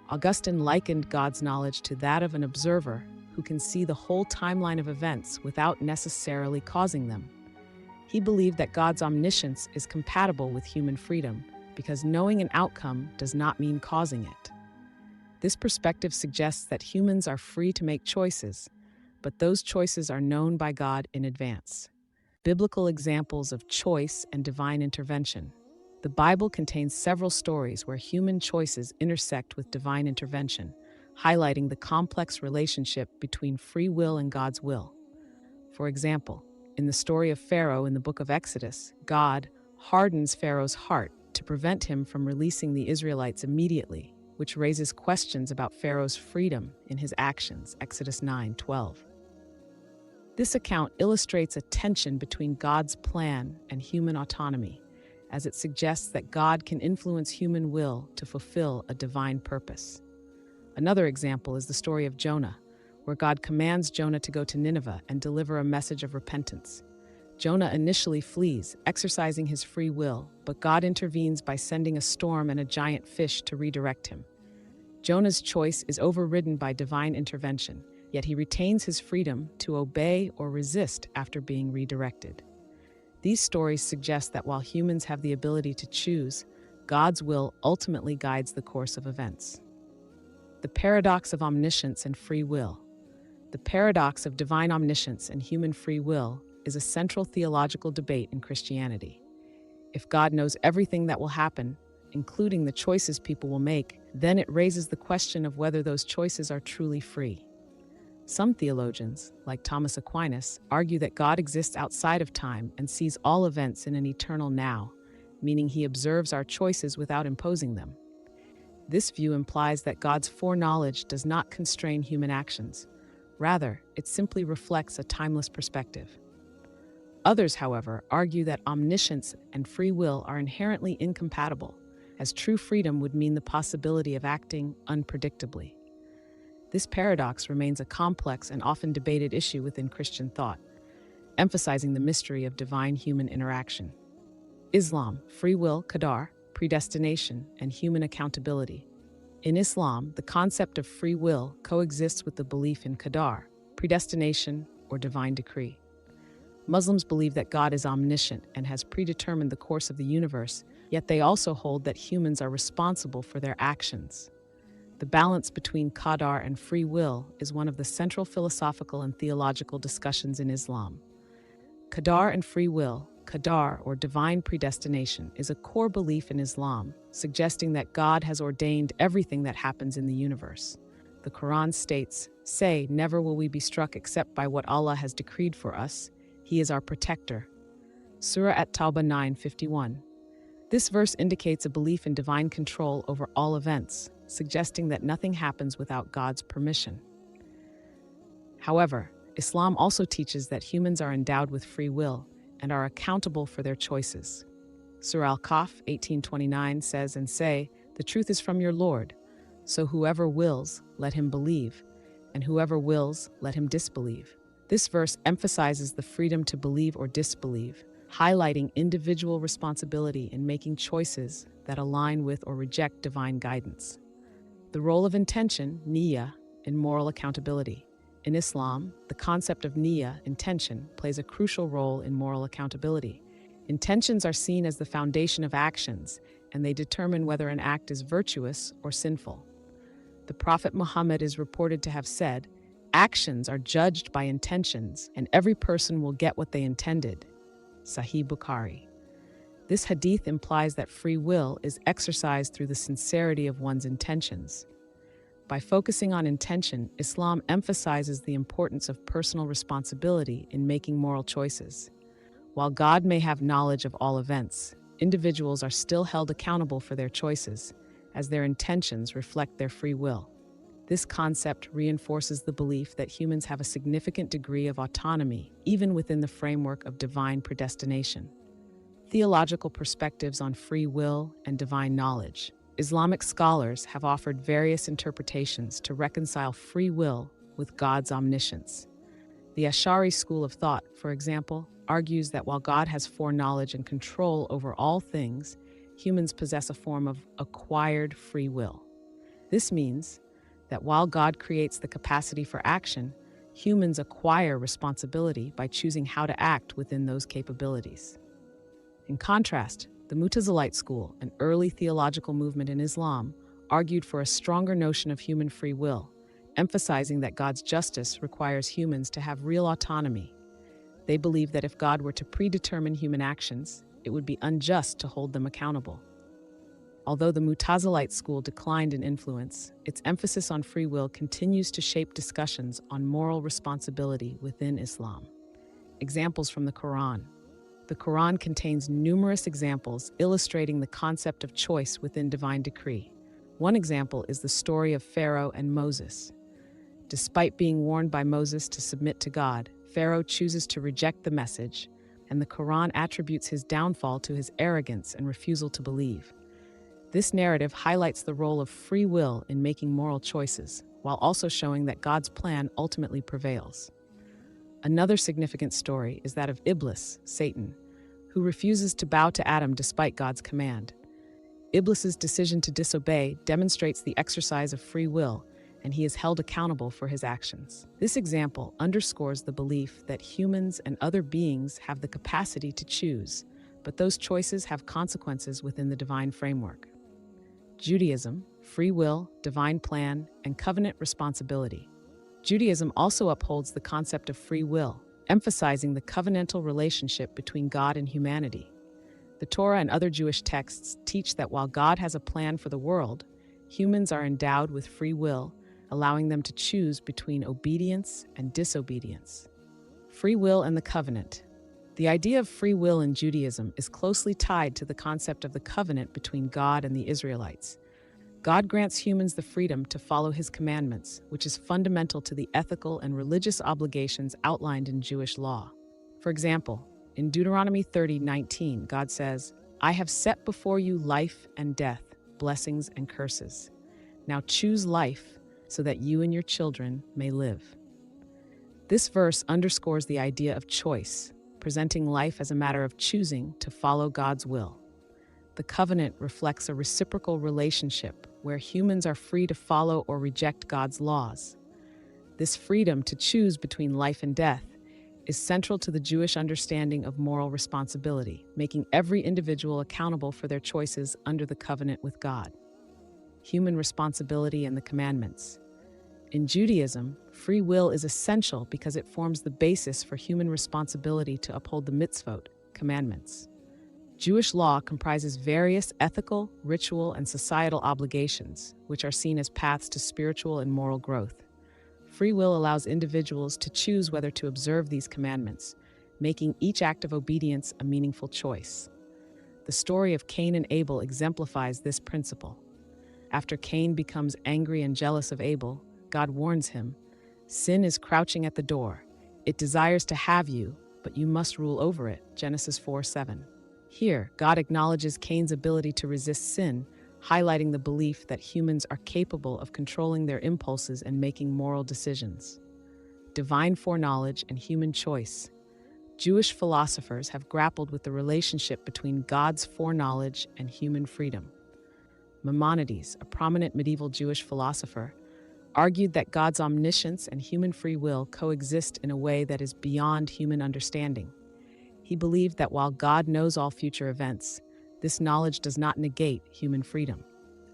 Augustine likened God's knowledge to that of an observer who can see the whole timeline of events without necessarily causing them. He believed that God's omniscience is compatible with human freedom because knowing an outcome does not mean causing it. This perspective suggests that humans are free to make choices, but those choices are known by God in advance. Biblical examples of choice and divine intervention. The Bible contains several stories where human choices intersect with divine intervention, highlighting the complex relationship between free will and God's will. For example, in the story of Pharaoh in the book of Exodus, God hardens Pharaoh's heart to prevent him from releasing the Israelites immediately, which raises questions about Pharaoh's freedom in his actions, Exodus 9:12. This account illustrates a tension between God's plan and human autonomy, as it suggests that God can influence human will to fulfill a divine purpose. Another example is the story of Jonah, where God commands Jonah to go to Nineveh and deliver a message of repentance. Jonah initially flees, exercising his free will, but God intervenes by sending a storm and a giant fish to redirect him. Jonah's choice is overridden by divine intervention, yet he retains his freedom to obey or resist after being redirected. These stories suggest that while humans have the ability to choose, God's will ultimately guides the course of events. The paradox of omniscience and free will. The paradox of divine omniscience and human free will is a central theological debate in Christianity. If God knows everything that will happen, including the choices people will make, then it raises the question of whether those choices are truly free. Some theologians, like Thomas Aquinas, argue that God exists outside of time and sees all events in an eternal now, meaning he observes our choices without imposing them. This view implies that God's foreknowledge does not constrain human actions. Rather, it simply reflects a timeless perspective. Others, however, argue that omniscience and free will are inherently incompatible, as true freedom would mean the possibility of acting unpredictably. This paradox remains a complex and often debated issue within Christian thought, emphasizing the mystery of divine-human interaction. Islam, free will, qadar, predestination, and human accountability. In Islam, the concept of free will coexists with the belief in qadar, predestination, or divine decree. Muslims believe that God is omniscient and has predetermined the course of the universe, yet they also hold that humans are responsible for their actions. The balance between qadar and free will is one of the central philosophical and theological discussions in Islam. Qadar and free will, qadar or divine predestination, is a core belief in Islam, suggesting that God has ordained everything that happens in the universe. The Quran states, "Say, never will we be struck except by what Allah has decreed for us. He is our protector." Surah At-Tawbah 9:51. This verse indicates a belief in divine control over all events, suggesting that nothing happens without God's permission. However, Islam also teaches that humans are endowed with free will and are accountable for their choices. Surah Al-Kahf 18:29 says, "And say, the truth is from your Lord. So whoever wills, let him believe, and whoever wills, let him disbelieve." This verse emphasizes the freedom to believe or disbelieve, highlighting individual responsibility in making choices that align with or reject divine guidance. The role of intention, niyyah, in moral accountability. In Islam, the concept of niyyah, intention, plays a crucial role in moral accountability. Intentions are seen as the foundation of actions, and they determine whether an act is virtuous or sinful. The Prophet Muhammad is reported to have said, "Actions are judged by intentions, and every person will get what they intended." Sahih Bukhari. This hadith implies that free will is exercised through the sincerity of one's intentions. By focusing on intention, Islam emphasizes the importance of personal responsibility in making moral choices. While God may have knowledge of all events, individuals are still held accountable for their choices, as their intentions reflect their free will. This concept reinforces the belief that humans have a significant degree of autonomy, even within the framework of divine predestination. Theological perspectives on free will and divine knowledge. Islamic scholars have offered various interpretations to reconcile free will with God's omniscience. The Ash'ari school of thought, for example, argues that while God has foreknowledge and control over all things, humans possess a form of acquired free will. This means that while God creates the capacity for action, humans acquire responsibility by choosing how to act within those capabilities. In contrast, the Mu'tazilite school, an early theological movement in Islam, argued for a stronger notion of human free will, emphasizing that God's justice requires humans to have real autonomy. They believe that if God were to predetermine human actions, it would be unjust to hold them accountable. Although the Mu'tazilite school declined in influence, its emphasis on free will continues to shape discussions on moral responsibility within Islam. Examples from the Quran. The Quran contains numerous examples illustrating the concept of choice within divine decree. One example is the story of Pharaoh and Moses. Despite being warned by Moses to submit to God, Pharaoh chooses to reject the message, and the Quran attributes his downfall to his arrogance and refusal to believe. This narrative highlights the role of free will in making moral choices, while also showing that God's plan ultimately prevails. Another significant story is that of Iblis, Satan, who refuses to bow to Adam despite God's command. Iblis's decision to disobey demonstrates the exercise of free will, and he is held accountable for his actions. This example underscores the belief that humans and other beings have the capacity to choose, but those choices have consequences within the divine framework. Judaism, free will, divine plan, and covenant responsibility. Judaism also upholds the concept of free will, emphasizing the covenantal relationship between God and humanity. The Torah and other Jewish texts teach that while God has a plan for the world, humans are endowed with free will, allowing them to choose between obedience and disobedience. Free will and the covenant. The idea of free will in Judaism is closely tied to the concept of the covenant between God and the Israelites. God grants humans the freedom to follow his commandments, which is fundamental to the ethical and religious obligations outlined in Jewish law. For example, in Deuteronomy 30:19, God says, "I have set before you life and death, blessings and curses. Now choose life so that you and your children may live." This verse underscores the idea of choice, presenting life as a matter of choosing to follow God's will. The covenant reflects a reciprocal relationship where humans are free to follow or reject God's laws. This freedom to choose between life and death is central to the Jewish understanding of moral responsibility, making every individual accountable for their choices under the covenant with God. Human responsibility and the commandments. In Judaism, free will is essential because it forms the basis for human responsibility to uphold the mitzvot, commandments. Jewish law comprises various ethical, ritual, and societal obligations, which are seen as paths to spiritual and moral growth. Free will allows individuals to choose whether to observe these commandments, making each act of obedience a meaningful choice. The story of Cain and Abel exemplifies this principle. After Cain becomes angry and jealous of Abel, God warns him, "Sin is crouching at the door. It desires to have you, but you must rule over it." Genesis 4:7. Here, God acknowledges Cain's ability to resist sin, highlighting the belief that humans are capable of controlling their impulses and making moral decisions. Divine foreknowledge and human choice. Jewish philosophers have grappled with the relationship between God's foreknowledge and human freedom. Maimonides, a prominent medieval Jewish philosopher, argued that God's omniscience and human free will coexist in a way that is beyond human understanding. He believed that while God knows all future events, this knowledge does not negate human freedom.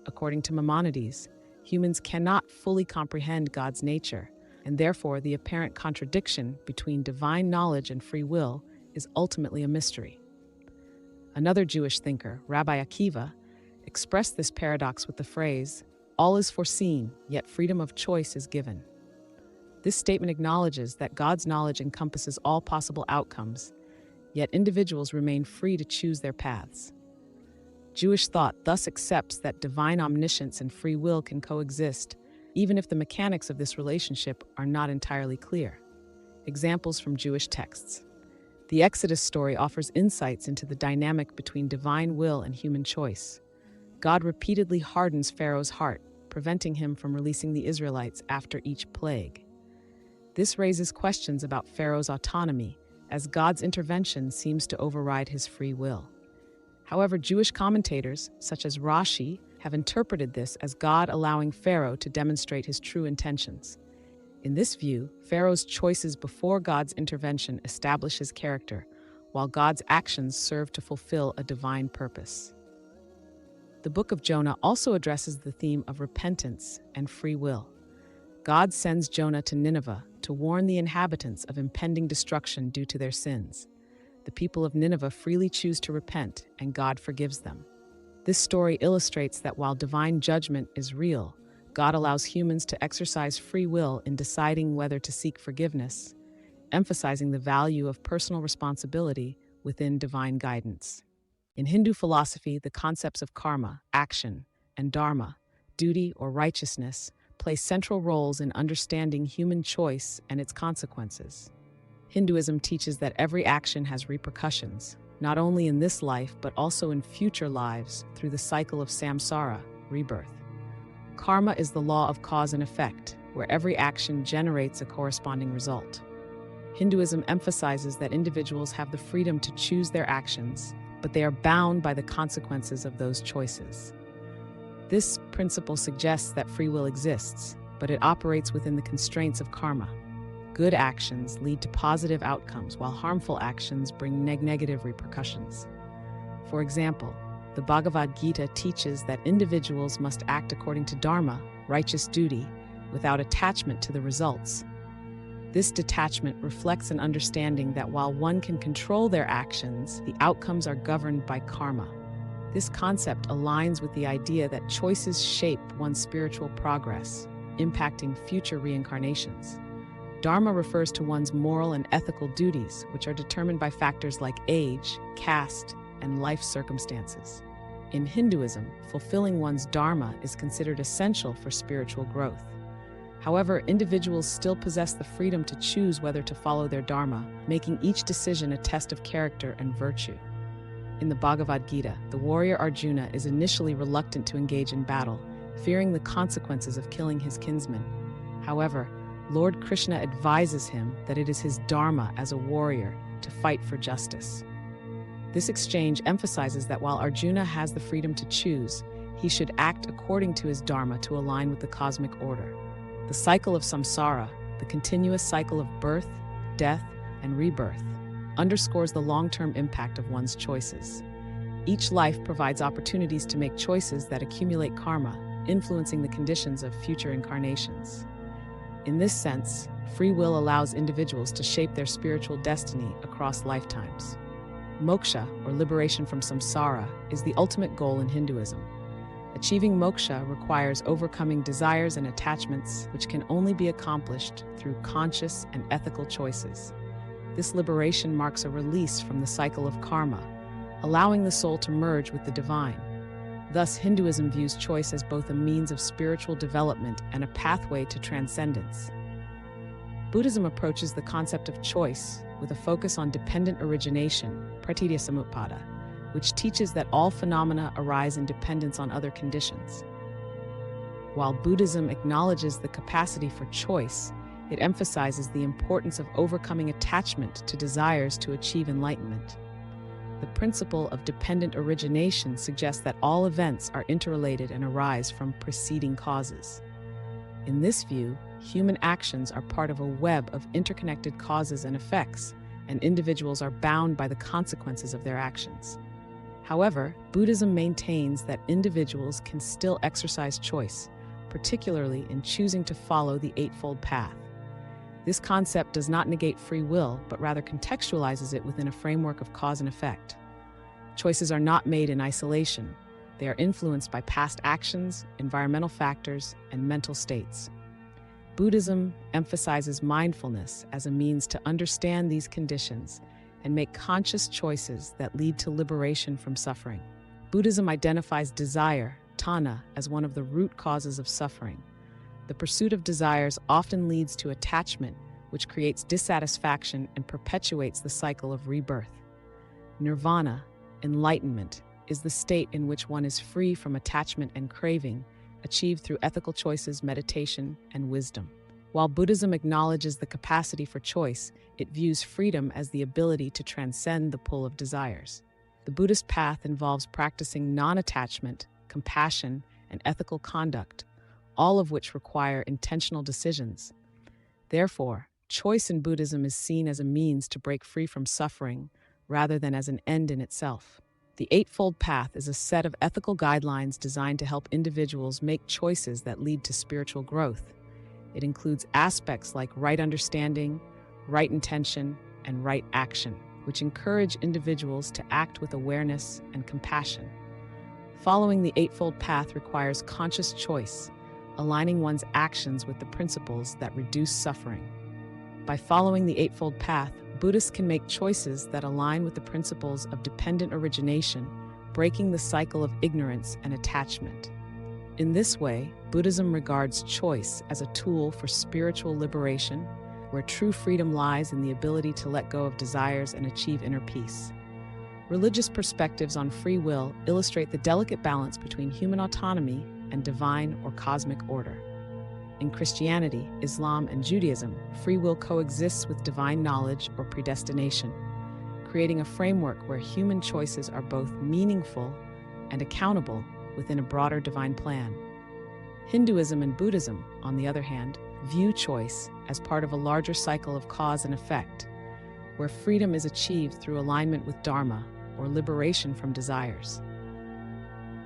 According to Maimonides, humans cannot fully comprehend God's nature, and therefore the apparent contradiction between divine knowledge and free will is ultimately a mystery. Another Jewish thinker, Rabbi Akiva, expressed this paradox with the phrase, "All is foreseen, yet freedom of choice is given." This statement acknowledges that God's knowledge encompasses all possible outcomes, yet individuals remain free to choose their paths. Jewish thought thus accepts that divine omniscience and free will can coexist, even if the mechanics of this relationship are not entirely clear. Examples from Jewish texts. The Exodus story offers insights into the dynamic between divine will and human choice. God repeatedly hardens Pharaoh's heart, preventing him from releasing the Israelites after each plague. This raises questions about Pharaoh's autonomy, as God's intervention seems to override his free will. However, Jewish commentators, such as Rashi, have interpreted this as God allowing Pharaoh to demonstrate his true intentions. In this view, Pharaoh's choices before God's intervention establish his character, while God's actions serve to fulfill a divine purpose. The Book of Jonah also addresses the theme of repentance and free will. God sends Jonah to Nineveh to warn the inhabitants of impending destruction due to their sins. The people of Nineveh freely choose to repent, and God forgives them. This story illustrates that while divine judgment is real, God allows humans to exercise free will in deciding whether to seek forgiveness, emphasizing the value of personal responsibility within divine guidance. In Hindu philosophy, the concepts of karma, action, and dharma, duty or righteousness, play central roles in understanding human choice and its consequences. Hinduism teaches that every action has repercussions, not only in this life but also in future lives through the cycle of samsara, rebirth. Karma is the law of cause and effect, where every action generates a corresponding result. Hinduism emphasizes that individuals have the freedom to choose their actions, but they are bound by the consequences of those choices. This principle suggests that free will exists, but it operates within the constraints of karma. Good actions lead to positive outcomes, while harmful actions bring negative repercussions. For example, the Bhagavad Gita teaches that individuals must act according to dharma, righteous duty, without attachment to the results. This detachment reflects an understanding that while one can control their actions, the outcomes are governed by karma. This concept aligns with the idea that choices shape one's spiritual progress, impacting future reincarnations. Dharma refers to one's moral and ethical duties, which are determined by factors like age, caste, and life circumstances. In Hinduism, fulfilling one's dharma is considered essential for spiritual growth. However, individuals still possess the freedom to choose whether to follow their dharma, making each decision a test of character and virtue. In the Bhagavad Gita, the warrior Arjuna is initially reluctant to engage in battle, fearing the consequences of killing his kinsmen. However, Lord Krishna advises him that it is his dharma as a warrior to fight for justice. This exchange emphasizes that while Arjuna has the freedom to choose, he should act according to his dharma to align with the cosmic order. The cycle of samsara, the continuous cycle of birth, death, and rebirth, underscores the long-term impact of one's choices. Each life provides opportunities to make choices that accumulate karma, influencing the conditions of future incarnations. In this sense, free will allows individuals to shape their spiritual destiny across lifetimes. Moksha, or liberation from samsara, is the ultimate goal in Hinduism. Achieving moksha requires overcoming desires and attachments, which can only be accomplished through conscious and ethical choices. This liberation marks a release from the cycle of karma, allowing the soul to merge with the divine. Thus, Hinduism views choice as both a means of spiritual development and a pathway to transcendence. Buddhism approaches the concept of choice with a focus on dependent origination, pratitya samutpada, which teaches that all phenomena arise in dependence on other conditions. While Buddhism acknowledges the capacity for choice, it emphasizes the importance of overcoming attachment to desires to achieve enlightenment. The principle of dependent origination suggests that all events are interrelated and arise from preceding causes. In this view, human actions are part of a web of interconnected causes and effects, and individuals are bound by the consequences of their actions. However, Buddhism maintains that individuals can still exercise choice, particularly in choosing to follow the Eightfold Path. This concept does not negate free will, but rather contextualizes it within a framework of cause and effect. Choices are not made in isolation. They are influenced by past actions, environmental factors, and mental states. Buddhism emphasizes mindfulness as a means to understand these conditions and make conscious choices that lead to liberation from suffering. Buddhism identifies desire, tanha, as one of the root causes of suffering. The pursuit of desires often leads to attachment, which creates dissatisfaction and perpetuates the cycle of rebirth. Nirvana, enlightenment, is the state in which one is free from attachment and craving, achieved through ethical choices, meditation, and wisdom. While Buddhism acknowledges the capacity for choice, it views freedom as the ability to transcend the pull of desires. The Buddhist path involves practicing non-attachment, compassion, and ethical conduct, all of which require intentional decisions. Therefore, choice in Buddhism is seen as a means to break free from suffering rather than as an end in itself. The Eightfold Path is a set of ethical guidelines designed to help individuals make choices that lead to spiritual growth. It includes aspects like right understanding, right intention, and right action, which encourage individuals to act with awareness and compassion. Following the Eightfold Path requires conscious choice, aligning one's actions with the principles that reduce suffering. By following the Eightfold Path, Buddhists can make choices that align with the principles of dependent origination, breaking the cycle of ignorance and attachment. In this way, Buddhism regards choice as a tool for spiritual liberation, where true freedom lies in the ability to let go of desires and achieve inner peace. Religious perspectives on free will illustrate the delicate balance between human autonomy and divine or cosmic order. In Christianity, Islam, and Judaism, free will coexists with divine knowledge or predestination, creating a framework where human choices are both meaningful and accountable within a broader divine plan. Hinduism and Buddhism, on the other hand, view choice as part of a larger cycle of cause and effect, where freedom is achieved through alignment with dharma or liberation from desires.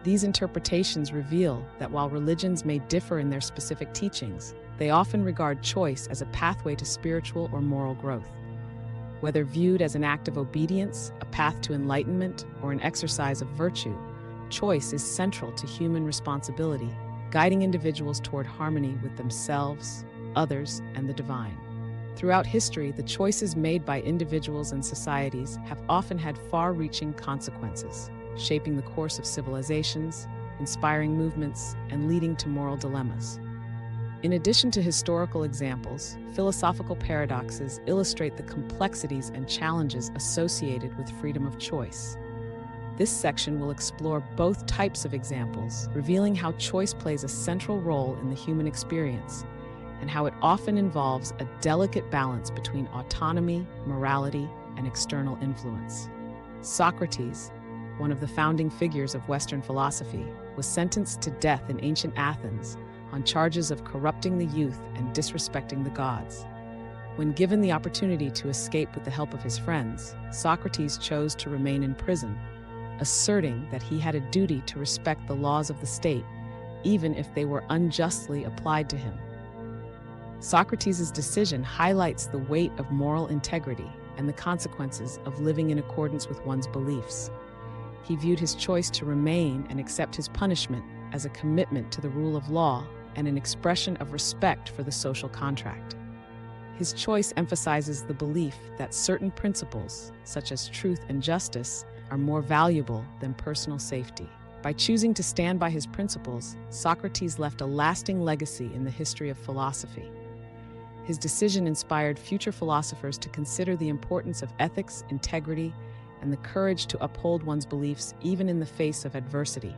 These interpretations reveal that while religions may differ in their specific teachings, they often regard choice as a pathway to spiritual or moral growth. Whether viewed as an act of obedience, a path to enlightenment, or an exercise of virtue, choice is central to human responsibility, guiding individuals toward harmony with themselves, others, and the divine. Throughout history, the choices made by individuals and societies have often had far-reaching consequences. shaping the course of civilizations, inspiring movements, and leading to moral dilemmas. In addition to historical examples, philosophical paradoxes illustrate the complexities and challenges associated with freedom of choice. This section will explore both types of examples, revealing how choice plays a central role in the human experience and how it often involves a delicate balance between autonomy, morality, and external influence. Socrates, one of the founding figures of Western philosophy, was sentenced to death in ancient Athens on charges of corrupting the youth and disrespecting the gods. When given the opportunity to escape with the help of his friends, Socrates chose to remain in prison, asserting that he had a duty to respect the laws of the state, even if they were unjustly applied to him. Socrates' decision highlights the weight of moral integrity and the consequences of living in accordance with one's beliefs. He viewed his choice to remain and accept his punishment as a commitment to the rule of law and an expression of respect for the social contract. His choice emphasizes the belief that certain principles, such as truth and justice, are more valuable than personal safety. By choosing to stand by his principles, Socrates left a lasting legacy in the history of philosophy. His decision inspired future philosophers to consider the importance of ethics, integrity, and the courage to uphold one's beliefs even in the face of adversity.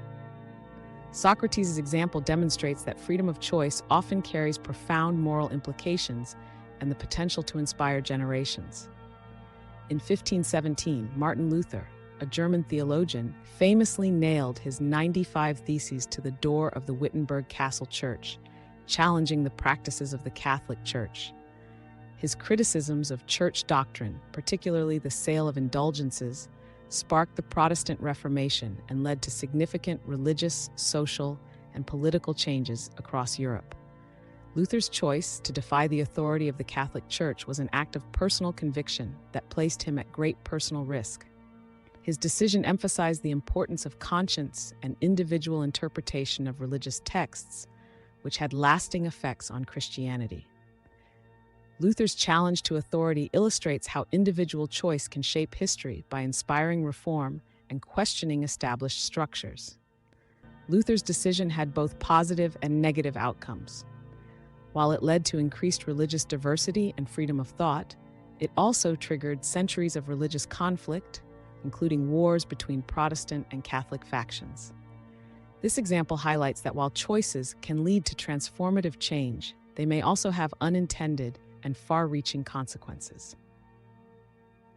Socrates' example demonstrates that freedom of choice often carries profound moral implications and the potential to inspire generations. In 1517, Martin Luther, a German theologian, famously nailed his 95 Theses to the door of the Wittenberg Castle Church, challenging the practices of the Catholic Church. His criticisms of church doctrine, particularly the sale of indulgences, sparked the Protestant Reformation and led to significant religious, social, and political changes across Europe. Luther's choice to defy the authority of the Catholic Church was an act of personal conviction that placed him at great personal risk. His decision emphasized the importance of conscience and individual interpretation of religious texts, which had lasting effects on Christianity. Luther's challenge to authority illustrates how individual choice can shape history by inspiring reform and questioning established structures. Luther's decision had both positive and negative outcomes. While it led to increased religious diversity and freedom of thought, it also triggered centuries of religious conflict, including wars between Protestant and Catholic factions. This example highlights that while choices can lead to transformative change, they may also have unintended and far-reaching consequences.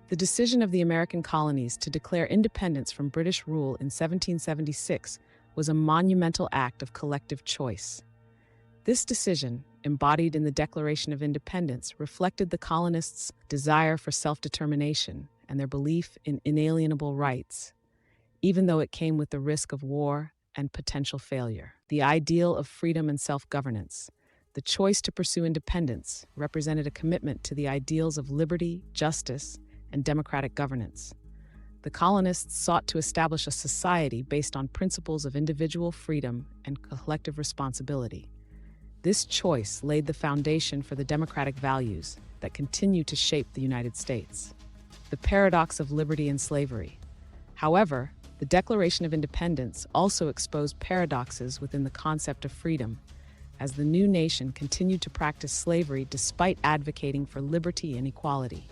The decision of the American colonies to declare independence from British rule in 1776 was a monumental act of collective choice. This decision, embodied in the Declaration of Independence, reflected the colonists' desire for self-determination and their belief in inalienable rights, even though it came with the risk of war and potential failure. The ideal of freedom and self-governance, the choice to pursue independence, represented a commitment to the ideals of liberty, justice, and democratic governance. The colonists sought to establish a society based on principles of individual freedom and collective responsibility. This choice laid the foundation for the democratic values that continue to shape the United States. The paradox of liberty and slavery. However, the Declaration of Independence also exposed paradoxes within the concept of freedom, as the new nation continued to practice slavery despite advocating for liberty and equality.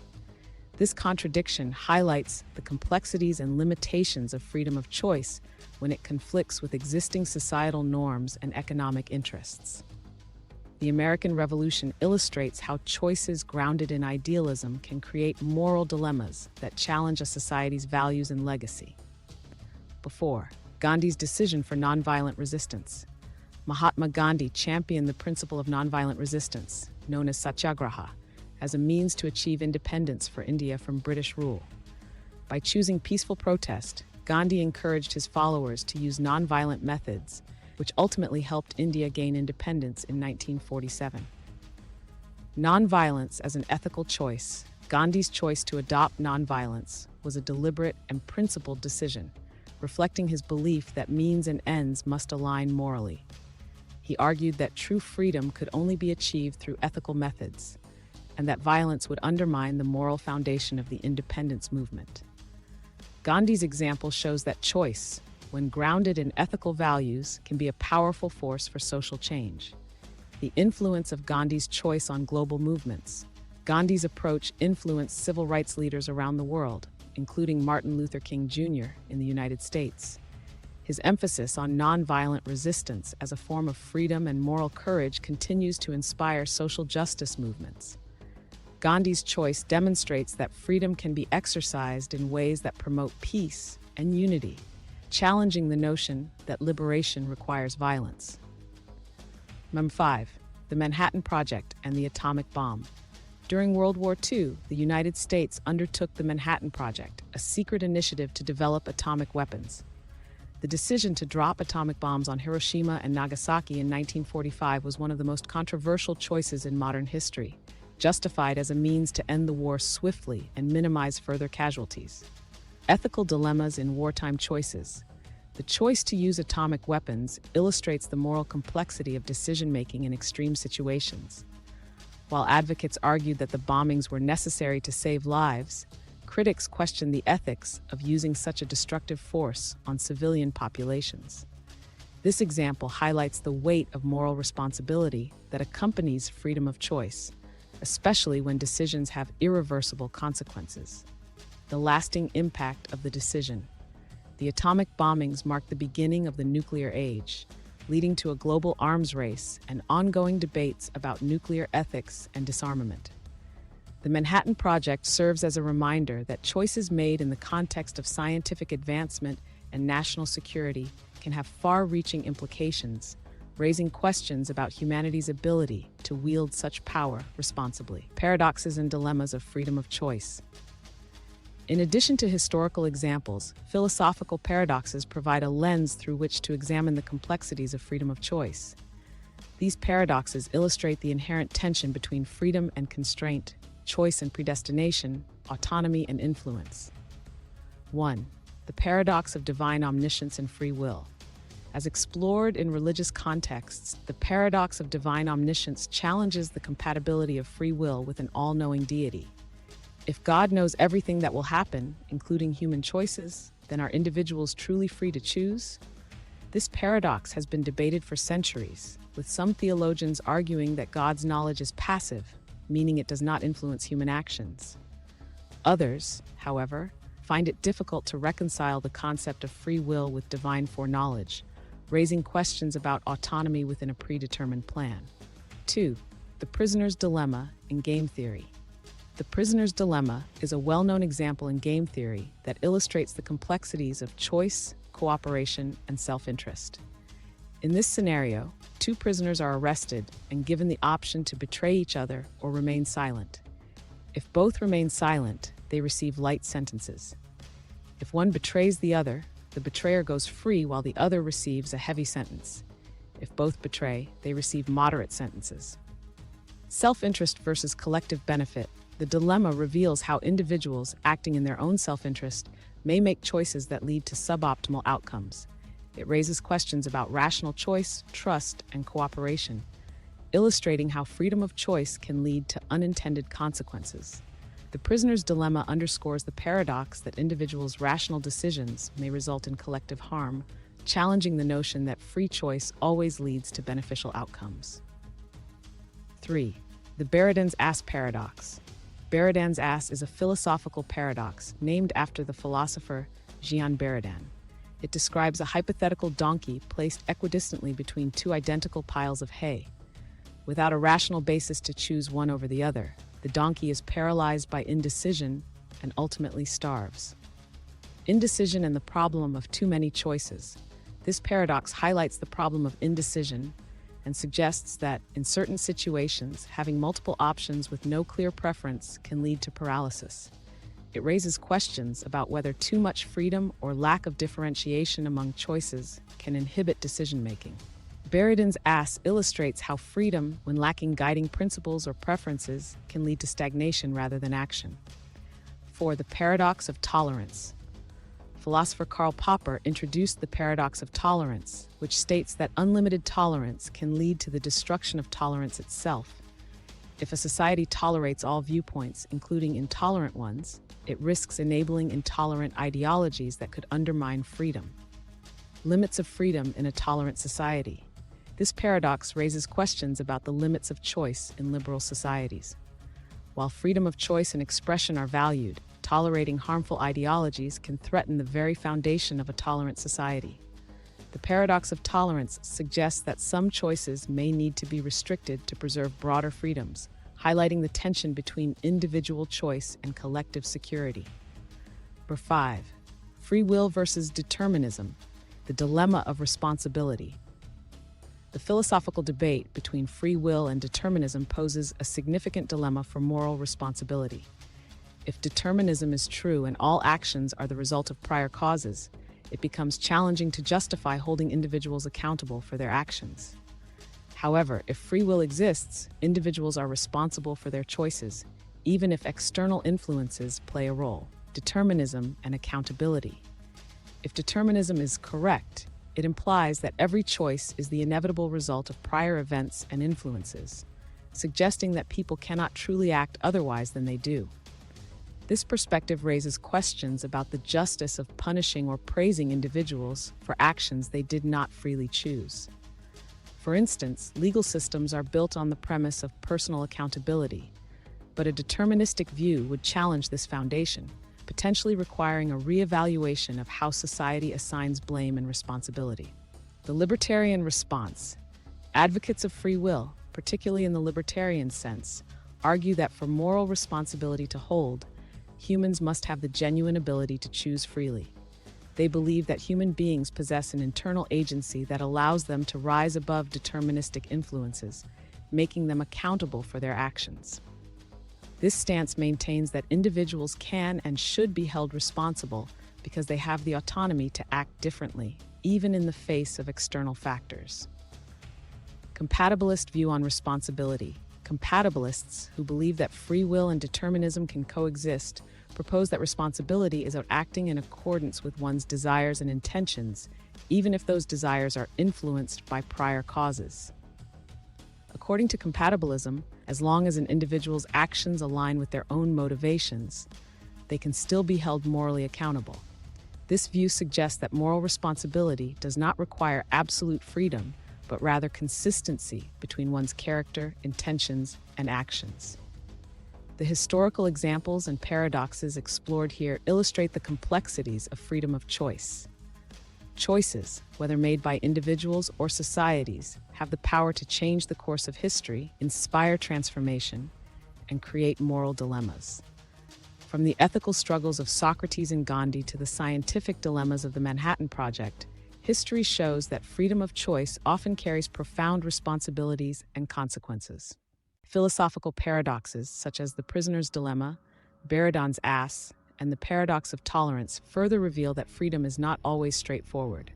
This contradiction highlights the complexities and limitations of freedom of choice when it conflicts with existing societal norms and economic interests. The American Revolution illustrates how choices grounded in idealism can create moral dilemmas that challenge a society's values and legacy. Before, Gandhi's decision for nonviolent resistance. Mahatma Gandhi championed the principle of nonviolent resistance, known as satyagraha, as a means to achieve independence for India from British rule. By choosing peaceful protest, Gandhi encouraged his followers to use nonviolent methods, which ultimately helped India gain independence in 1947. Nonviolence as an ethical choice. Gandhi's choice to adopt nonviolence was a deliberate and principled decision, reflecting his belief that means and ends must align morally. He argued that true freedom could only be achieved through ethical methods, and that violence would undermine the moral foundation of the independence movement. Gandhi's example shows that choice, when grounded in ethical values, can be a powerful force for social change. The influence of Gandhi's choice on global movements. Gandhi's approach influenced civil rights leaders around the world, including Martin Luther King Jr. in the United States. His emphasis on nonviolent resistance as a form of freedom and moral courage continues to inspire social justice movements. Gandhi's choice demonstrates that freedom can be exercised in ways that promote peace and unity, challenging the notion that liberation requires violence. Number 5. The Manhattan Project and the atomic bomb. During World War II, the United States undertook the Manhattan Project, a secret initiative to develop atomic weapons. The decision to drop atomic bombs on Hiroshima and Nagasaki in 1945 was one of the most controversial choices in modern history, justified as a means to end the war swiftly and minimize further casualties. Ethical dilemmas in wartime choices. The choice to use atomic weapons illustrates the moral complexity of decision-making in extreme situations. While advocates argued that the bombings were necessary to save lives, critics questioned the ethics of using such a destructive force on civilian populations. This example highlights the weight of moral responsibility that accompanies freedom of choice, especially when decisions have irreversible consequences. The lasting impact of the decision. The atomic bombings marked the beginning of the nuclear age, leading to a global arms race and ongoing debates about nuclear ethics and disarmament. The Manhattan Project serves as a reminder that choices made in the context of scientific advancement and national security can have far-reaching implications, raising questions about humanity's ability to wield such power responsibly. Paradoxes and dilemmas of freedom of choice. In addition to historical examples, philosophical paradoxes provide a lens through which to examine the complexities of freedom of choice. These paradoxes illustrate the inherent tension between freedom and constraint, choice and predestination, autonomy and influence. 1. The paradox of divine omniscience and free will. As explored in religious contexts, the paradox of divine omniscience challenges the compatibility of free will with an all-knowing deity. If God knows everything that will happen, including human choices, then are individuals truly free to choose? This paradox has been debated for centuries, with some theologians arguing that God's knowledge is passive, meaning it does not influence human actions. Others, however, find it difficult to reconcile the concept of free will with divine foreknowledge, raising questions about autonomy within a predetermined plan. 2. The prisoner's dilemma in game theory. The prisoner's dilemma is a well-known example in game theory that illustrates the complexities of choice, cooperation, and self-interest. In this scenario, two prisoners are arrested and given the option to betray each other or remain silent. If both remain silent, they receive light sentences. If one betrays the other, the betrayer goes free while the other receives a heavy sentence. If both betray, they receive moderate sentences. Self-interest versus collective benefit. The dilemma reveals how individuals acting in their own self-interest may make choices that lead to suboptimal outcomes. It raises questions about rational choice, trust, and cooperation, illustrating how freedom of choice can lead to unintended consequences. The prisoner's dilemma underscores the paradox that individuals' rational decisions may result in collective harm, challenging the notion that free choice always leads to beneficial outcomes. 3. The Buridan's ass paradox. Buridan's ass is a philosophical paradox named after the philosopher Jean Buridan. It describes a hypothetical donkey placed equidistantly between two identical piles of hay. Without a rational basis to choose one over the other, the donkey is paralyzed by indecision and ultimately starves. Indecision and the problem of too many choices. This paradox highlights the problem of indecision and suggests that, in certain situations, having multiple options with no clear preference can lead to paralysis. It raises questions about whether too much freedom or lack of differentiation among choices can inhibit decision-making. Buridan's ass illustrates how freedom, when lacking guiding principles or preferences, can lead to stagnation rather than action. 4. The paradox of tolerance. Philosopher Karl Popper introduced the paradox of tolerance, which states that unlimited tolerance can lead to the destruction of tolerance itself. If a society tolerates all viewpoints, including intolerant ones, it risks enabling intolerant ideologies that could undermine freedom. Limits of freedom in a tolerant society. This paradox raises questions about the limits of choice in liberal societies. While freedom of choice and expression are valued, tolerating harmful ideologies can threaten the very foundation of a tolerant society. The paradox of tolerance suggests that some choices may need to be restricted to preserve broader freedoms, highlighting the tension between individual choice and collective security. Number 5. Free will versus determinism, the dilemma of responsibility. The philosophical debate between free will and determinism poses a significant dilemma for moral responsibility. If determinism is true and all actions are the result of prior causes, it becomes challenging to justify holding individuals accountable for their actions. However, if free will exists, individuals are responsible for their choices, even if external influences play a role. Determinism and accountability. If determinism is correct, it implies that every choice is the inevitable result of prior events and influences, suggesting that people cannot truly act otherwise than they do. This perspective raises questions about the justice of punishing or praising individuals for actions they did not freely choose. For instance, legal systems are built on the premise of personal accountability, but a deterministic view would challenge this foundation, potentially requiring a reevaluation of how society assigns blame and responsibility. The libertarian response. Advocates of free will, particularly in the libertarian sense, argue that for moral responsibility to hold, humans must have the genuine ability to choose freely. They believe that human beings possess an internal agency that allows them to rise above deterministic influences, making them accountable for their actions. This stance maintains that individuals can and should be held responsible because they have the autonomy to act differently, even in the face of external factors. Compatibilist view on responsibility. Compatibilists, who believe that free will and determinism can coexist, propose that responsibility is about acting in accordance with one's desires and intentions, even if those desires are influenced by prior causes. According to compatibilism, as long as an individual's actions align with their own motivations, they can still be held morally accountable. This view suggests that moral responsibility does not require absolute freedom, but rather consistency between one's character, intentions, and actions. The historical examples and paradoxes explored here illustrate the complexities of freedom of choice. Choices, whether made by individuals or societies, have the power to change the course of history, inspire transformation, and create moral dilemmas. From the ethical struggles of Socrates and Gandhi to the scientific dilemmas of the Manhattan Project, history shows that freedom of choice often carries profound responsibilities and consequences. Philosophical paradoxes, such as the prisoner's dilemma, Buridan's ass, and the paradox of tolerance further reveal that freedom is not always straightforward.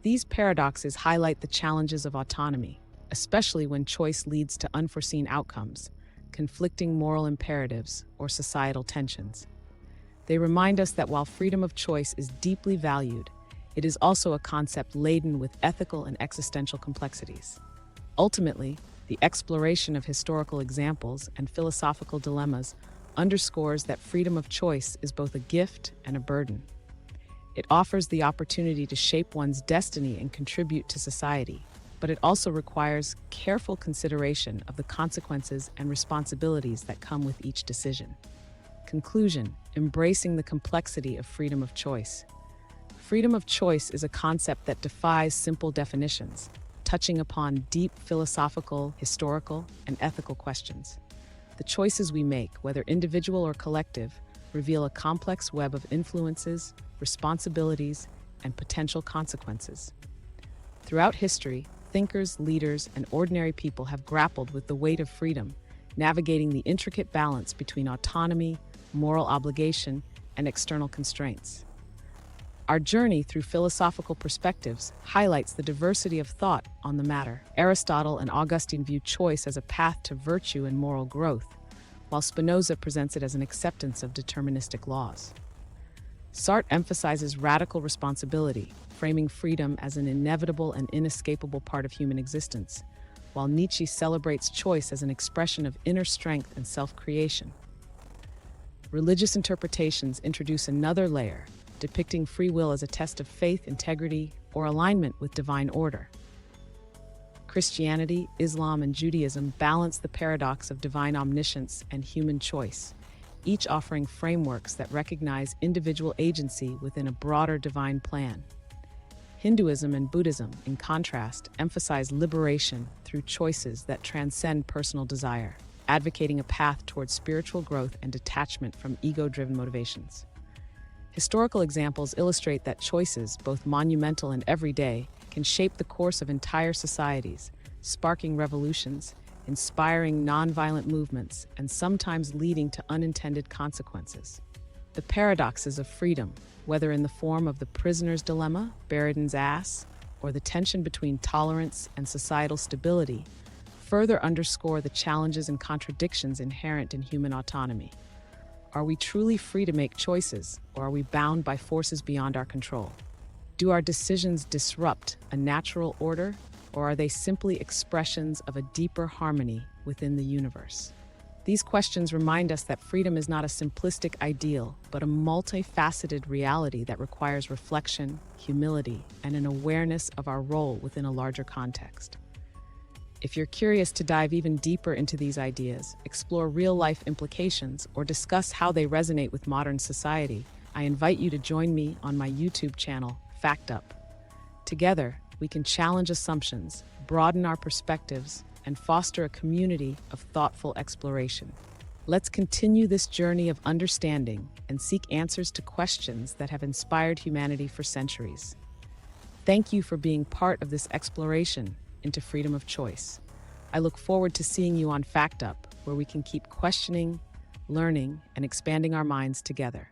These paradoxes highlight the challenges of autonomy, especially when choice leads to unforeseen outcomes, conflicting moral imperatives, or societal tensions. They remind us that while freedom of choice is deeply valued, it is also a concept laden with ethical and existential complexities. Ultimately, the exploration of historical examples and philosophical dilemmas underscores that freedom of choice is both a gift and a burden. It offers the opportunity to shape one's destiny and contribute to society, but it also requires careful consideration of the consequences and responsibilities that come with each decision. Conclusion: embracing the complexity of freedom of choice. Freedom of choice is a concept that defies simple definitions, touching upon deep philosophical, historical, and ethical questions. The choices we make, whether individual or collective, reveal a complex web of influences, responsibilities, and potential consequences. Throughout history, thinkers, leaders, and ordinary people have grappled with the weight of freedom, navigating the intricate balance between autonomy, moral obligation, and external constraints. Our journey through philosophical perspectives highlights the diversity of thought on the matter. Aristotle and Augustine view choice as a path to virtue and moral growth, while Spinoza presents it as an acceptance of deterministic laws. Sartre emphasizes radical responsibility, framing freedom as an inevitable and inescapable part of human existence, while Nietzsche celebrates choice as an expression of inner strength and self-creation. Religious interpretations introduce another layer, depicting free will as a test of faith, integrity, or alignment with divine order. Christianity, Islam, and Judaism balance the paradox of divine omniscience and human choice, each offering frameworks that recognize individual agency within a broader divine plan. Hinduism and Buddhism, in contrast, emphasize liberation through choices that transcend personal desire, advocating a path towards spiritual growth and detachment from ego-driven motivations. Historical examples illustrate that choices, both monumental and everyday, can shape the course of entire societies, sparking revolutions, inspiring nonviolent movements, and sometimes leading to unintended consequences. The paradoxes of freedom, whether in the form of the prisoner's dilemma, Buridan's ass, or the tension between tolerance and societal stability, further underscore the challenges and contradictions inherent in human autonomy. Are we truly free to make choices, or are we bound by forces beyond our control? Do our decisions disrupt a natural order, or are they simply expressions of a deeper harmony within the universe? These questions remind us that freedom is not a simplistic ideal, but a multifaceted reality that requires reflection, humility, and an awareness of our role within a larger context. If you're curious to dive even deeper into these ideas, explore real-life implications, or discuss how they resonate with modern society, I invite you to join me on my YouTube channel, FactUp. Together, we can challenge assumptions, broaden our perspectives, and foster a community of thoughtful exploration. Let's continue this journey of understanding and seek answers to questions that have inspired humanity for centuries. Thank you for being part of this exploration into freedom of choice. I look forward to seeing you on FactUp, where we can keep questioning, learning, and expanding our minds together.